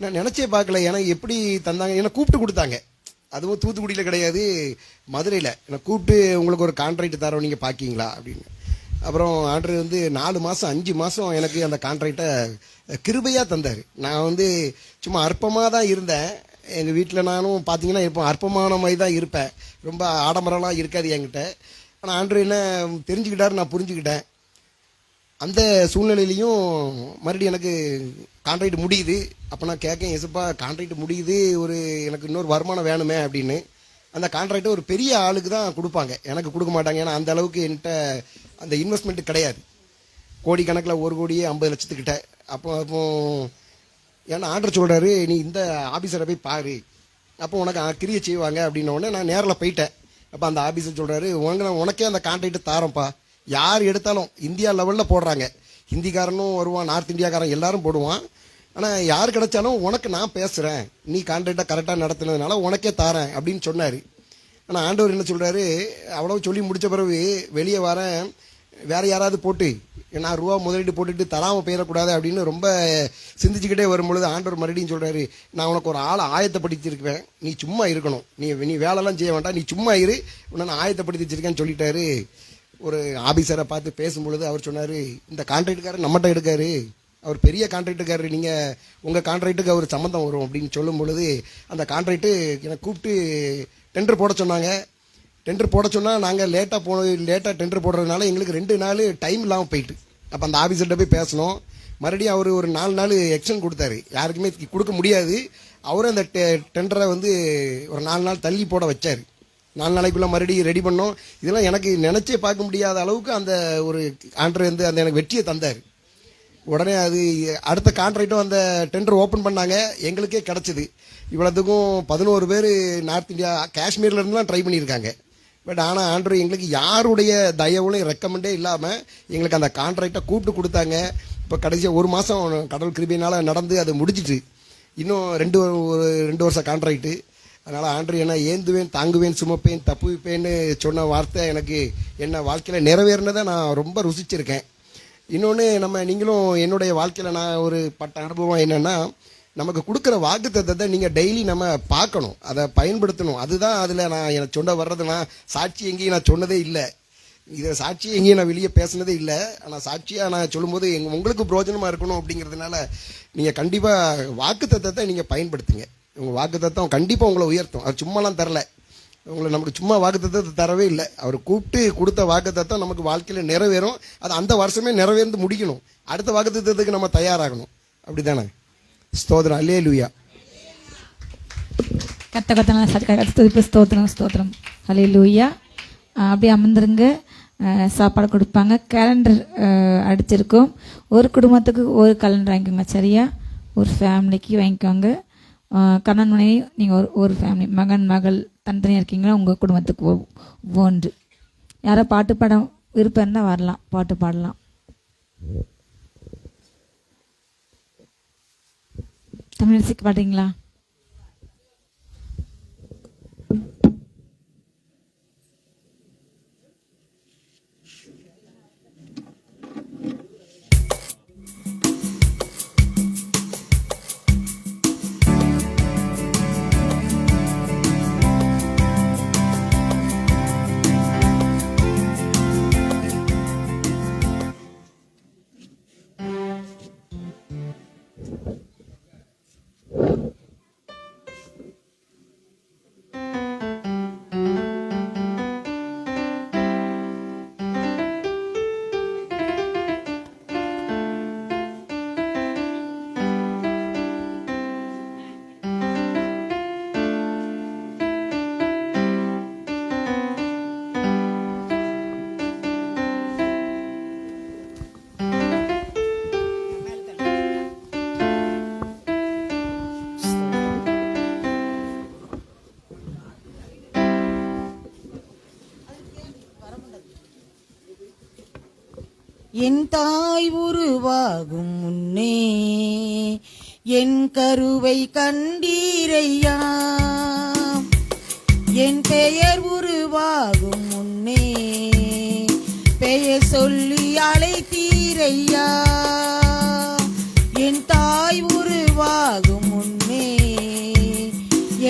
நான் நினச்சே பார்க்கல. ஏன்னா எப்படி தந்தாங்க, ஏன்னா கூப்பிட்டு கொடுத்தாங்க. அதுவும் தூத்துக்குடியில் கிடையாது, மதுரையில். என்னை கூப்பிட்டு உங்களுக்கு ஒரு கான்ட்ராக்ட் தரோம், நீங்கள் பார்க்கிங்களா அப்படின்னு. அப்புறம் ஆண்டர் வந்து 4 மாதம் 5 மாதம் எனக்கு அந்த கான்ட்ராக்டை கிருபையாக தந்தார். நான் சும்மா அற்பமாக தான் இருந்தேன். எங்கள் வீட்டில் நானும் பார்த்தீங்கன்னா இப்போ அற்பமான மாதிரி தான் இருப்பேன். ரொம்ப ஆடம்பரம்லாம் இருக்காது என்கிட்ட. ஆனால் ஆண்டர் என்ன தெரிஞ்சுக்கிட்டாரு, நான் புரிஞ்சுக்கிட்டேன். அந்த சூழ்நிலையிலையும் மறுபடியும் எனக்கு கான்ட்ராக்ட் முடியுது. அப்போ நான் கேட்கேன், ஏசப்பா கான்ட்ராக்ட் முடியுது, ஒரு எனக்கு இன்னொரு வருமானம் வேணுமே அப்படின்னு. அந்த கான்ட்ராக்டை ஒரு பெரிய ஆளுக்கு தான் கொடுப்பாங்க, எனக்கு கொடுக்க மாட்டாங்க. ஏன்னா அந்த அளவுக்கு என்கிட்ட அந்த இன்வெஸ்ட்மெண்ட்டு கிடையாது. கோடிக்கணக்கில் 1 கோடியே 50 லட்சத்துக்கிட்ட. அப்போ ஏன்னா ஆர்டர் சொல்கிறாரு, நீ இந்த ஆஃபீஸரை போய் பாரு, அப்போ உனக்கு கிரியை செய்வாங்க அப்படின்னோடனே நான் நேரில் போயிட்டேன். அப்போ அந்த ஆஃபீஸர் சொல்கிறாரு, உனக்கே அந்த கான்ட்ராக்ட் தாரோம்ப்பா, யார் எடுத்தாலும் இந்தியா லெவலில் போடுறாங்க. ஹிந்திக்காரனும் வருவான், நார்த் இந்தியாக்காரன் எல்லாரும் போடுவான். ஆனால் யார் கிடைச்சாலும் உனக்கு நான் பேசுகிறேன், நீ கான்ட்ராக்டை கரெக்டாக நடத்துனதுனால உனக்கே தாரேன் அப்படின்னு சொன்னார். ஆனால் ஆண்டவர் என்ன சொல்கிறாரு, அவ்வளோ சொல்லி முடித்த பிறகு வெளியே வரேன், வேறு யாராவது போட்டு நான் ரூபா முதலீடு போட்டுட்டு தராமல் போயிடக்கூடாது அப்படின்னு ரொம்ப சிந்திச்சுக்கிட்டே வரும்பொழுது ஆண்டவர் மறுபடியும் சொல்கிறாரு, நான் உனக்கு ஒரு ஆளை ஆயத்தப்படுத்தியிருக்கேன், நீ சும்மா இருக்கணும், நீ வேலைலாம் செய்ய வேண்டாம், நீ சும்மா இரு, உன்னை நான் ஆயத்தப்படுத்தி வச்சிருக்கேன்னு சொல்லிட்டாரு. ஒரு ஆபீசரை பார்த்து பேசும்பொழுது அவர் சொன்னார், இந்த கான்ட்ராக்டுக்காரர் நம்மகிட்ட எடுக்காரு, அவர் பெரிய கான்ட்ராக்டுக்காரர், நீங்கள் உங்கள் கான்ட்ராக்டுக்கு அவர் சம்மந்தம் வரும் அப்படின்னு சொல்லும் பொழுது அந்த கான்ட்ராக்டு எனக்கு கூப்பிட்டு டெண்டர் போட சொன்னாங்க. டெண்டர் போட சொன்னால் நாங்கள் லேட்டாக டெண்டர் போடுறதுனால எங்களுக்கு 2 நாள் டைம் இல்லாமல் போயிட்டு. அப்போ அந்த ஆஃபீஸர்கிட்ட போய் பேசணும். மறுபடியும் அவர் ஒரு 4 நாள் எக்ஸ்டன் கொடுத்தாரு, யாருக்குமே கொடுக்க முடியாது. அவரும் அந்த டெண்டரை ஒரு 4 நாள் தள்ளி போட வச்சார். 4 நாளைக்குள்ளே மறுபடியும் ரெடி பண்ணோம். இதெல்லாம் எனக்கு நினச்சே பார்க்க முடியாத அளவுக்கு அந்த ஒரு ஆண்டர் அந்த எனக்கு வெற்றியை தந்தார். உடனே அது அடுத்த கான்ட்ராக்டும் அந்த டெண்டர் ஓப்பன் பண்ணாங்க, எங்களுக்கே கிடச்சிது. இவ்வளோத்துக்கும் 11 பேர் நார்த் இந்தியா காஷ்மீர்லேருந்துலாம் ட்ரை பண்ணியிருக்காங்க. பட் ஆனால் ஆண்டர் எங்களுக்கு யாருடைய தயவுலையும் ரெக்கமெண்டே இல்லாமல் எங்களுக்கு அந்த கான்ட்ராக்டை கூப்பிட்டு கொடுத்தாங்க. இப்போ கடைசியாக 1 மாதம் கடவுள் கிருபையினால் நடந்து அது முடிஞ்சிட்டு. இன்னும் 2 வருஷம் கான்ட்ராக்டு. அதனால் ஆண்டர் என்ன ஏந்துவேன், தாங்குவேன், சுமப்பேன், தப்புவிப்பேன்னு சொன்ன வார்த்தை எனக்கு என்ன வாழ்க்கையில் நிறைவேறினதை நான் ரொம்ப ருசிச்சிருக்கேன். இன்னொன்று நீங்களும் என்னுடைய வாழ்க்கையில் நான் ஒரு பட்ட அனுபவம் என்னென்னா, நமக்கு கொடுக்குற வாக்குத்தத்தத்தை நீங்கள் டெய்லி நம்ம பார்க்கணும், அதை பயன்படுத்தணும். அதுதான் அதில் நான் எனக்கு சொன்ன வர்றது. நான் சாட்சி எங்கேயும் நான் சொன்னதே இல்லை, இதை சாட்சி எங்கேயும் நான் வெளியே பேசுனதே இல்லை. ஆனால் சாட்சியாக நான் சொல்லும்போது உங்களுக்கு பிரயோஜனமாக இருக்கணும் அப்படிங்கிறதுனால நீங்கள் கண்டிப்பாக வாக்குத்தத்தத்தை நீங்கள் பயன்படுத்துங்க. உங்கள் வாக்குத்தத்தம் கண்டிப்பாக உங்களை உயர்த்தும். அது சும்மாலாம் தரல, உங்களை நமக்கு சும்மா வாக்குத்தத்தத்தை தரவே இல்லை. அவர் கூப்பிட்டு கொடுத்த வாக்குத்தத்தம் நமக்கு வாழ்க்கையில் நிறைவேறும். அது அந்த வருஷமே நிறைவேர்ந்து முடிக்கணும். அடுத்த வாக்குத்தத்தத்துக்கு நம்ம தயாராகணும். அப்படி தானே? ஸ்தோத்திரம். அல்லேலூயா. ஸ்தோத்திரம் ஸ்தோத்திரம். அல்லேலூயா. அப்படியே அமர்ந்துருங்க. சாப்பாடு கொடுப்பாங்க. கேலண்டர் அடிச்சிருக்கோம். ஒரு குடும்பத்துக்கு ஒரு கேலண்டர் வாங்கிக்கோங்க, சரியா? ஒரு ஃபேமிலிக்கு வாங்கிக்கோங்க. கணவன் மனைவி நீங்கள் ஒரு ஃபேமிலி, மகன் மகள் தனித்தனியாக இருக்கீங்களா, உங்கள் குடும்பத்துக்கு ஒன்று. யாரோ பாட்டு பாட விருப்பம் இருந்தால் வரலாம், பாட்டு பாடலாம். தமிழிசைக்கு பாடுறீங்களா? என் தாய் உருவாகும் முன்னே என் கருவை கண்டீரையா, என் பெயர் உருவாகும் முன்னே பெயர் சொல்லி அழைத்தீரையா. என் தாய் உருவாகும் முன்னே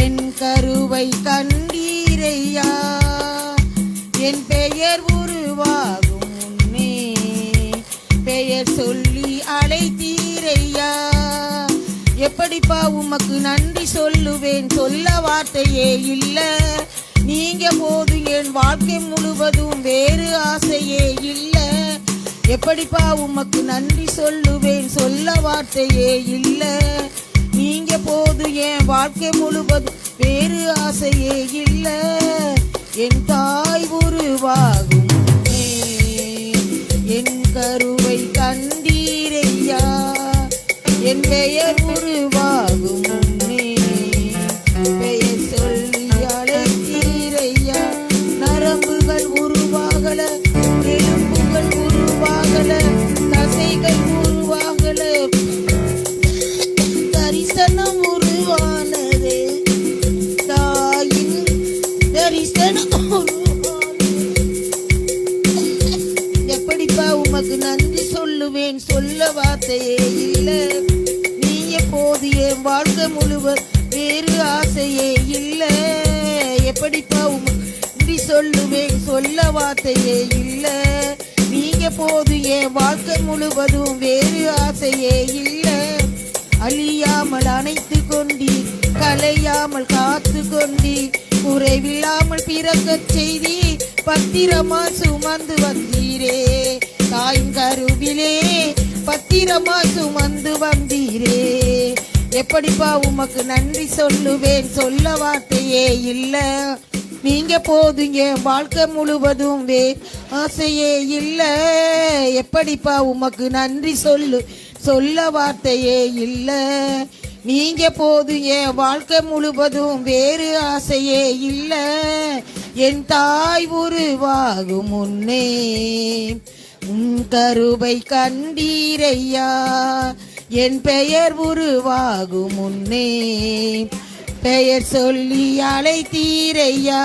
என் கருவை கண்டீரையா, என் பெயர் உருவாகும் பெயர் சொல்லி அழைத்தீரையா. எப்படிப்பா உமக்கு நன்றி சொல்லுவேன், சொல்ல வார்த்தையே இல்ல. நீங்க போது என் வாழ்க்கை முழுவதும் வேறு ஆசையே இல்ல. எப்படிப்பா உமக்கு நன்றி சொல்லுவேன், சொல்ல வார்த்தையே இல்ல. நீங்க போது என் வாழ்க்கை முழுவதும் வேறு ஆசையே இல்ல. என் தாய் உருவாகும் என் கருவை கண்டீரையா, என் பெயர் உருவாகும் முன்னே பெயர் சொல்லி அழைத்தீரையா. நரம்புகள் உருவாகல, எலும்புகள் உருவாகல, தசைகள் உருவாகல, தரிசனம் உருவானது, தாயின் தரிசனம் உமக்கு நன்றி சொல்லுவேன், சொல்ல வார்த்தையே இல்ல. நீ எப்போது என் வாழ்க்கை முழுவதும் வேறு ஆசையே இல்ல. எப்படிப்பா உமக்கு நன்றி சொல்லுவேன், சொல்ல வார்த்தையே இல்ல. நீங்க போது என் வாழ்க்கை முழுவதும் வேறு ஆசையே இல்ல. அழியாமல் அணைத்து கொண்டி, கலையாமல் காத்து கொண்டி, குறைவில்லாமல் பிறக்க செய்தி, பத்திரமா சுமந்து வந்தீரே. தாயின் கருவிலே பத்திரமா சுமந்து வந்தீரே. எப்படிப்பா உமக்கு நன்றி சொல்லுவேன், சொல்ல வார்த்தையே இல்ல. நீங்க போதுங்க வாழ்க்கை முழுவதும் ஆசையே இல்ல. எப்படிப்பா உமக்கு நன்றி சொல்ல வார்த்தையே இல்ல. நீங்க போதுங்க வாழ்க்கை முழுவதும் வேறு ஆசையே இல்ல. என் தாய் உருவாகும் முன்னே உன் கருவை கண்டீரையா, என் பெயர் உருவாகும் முன்னே பெயர் சொல்லி அழைத்தீரையா.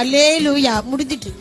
அல்லேலூயா. முடிஞ்சிட்டு.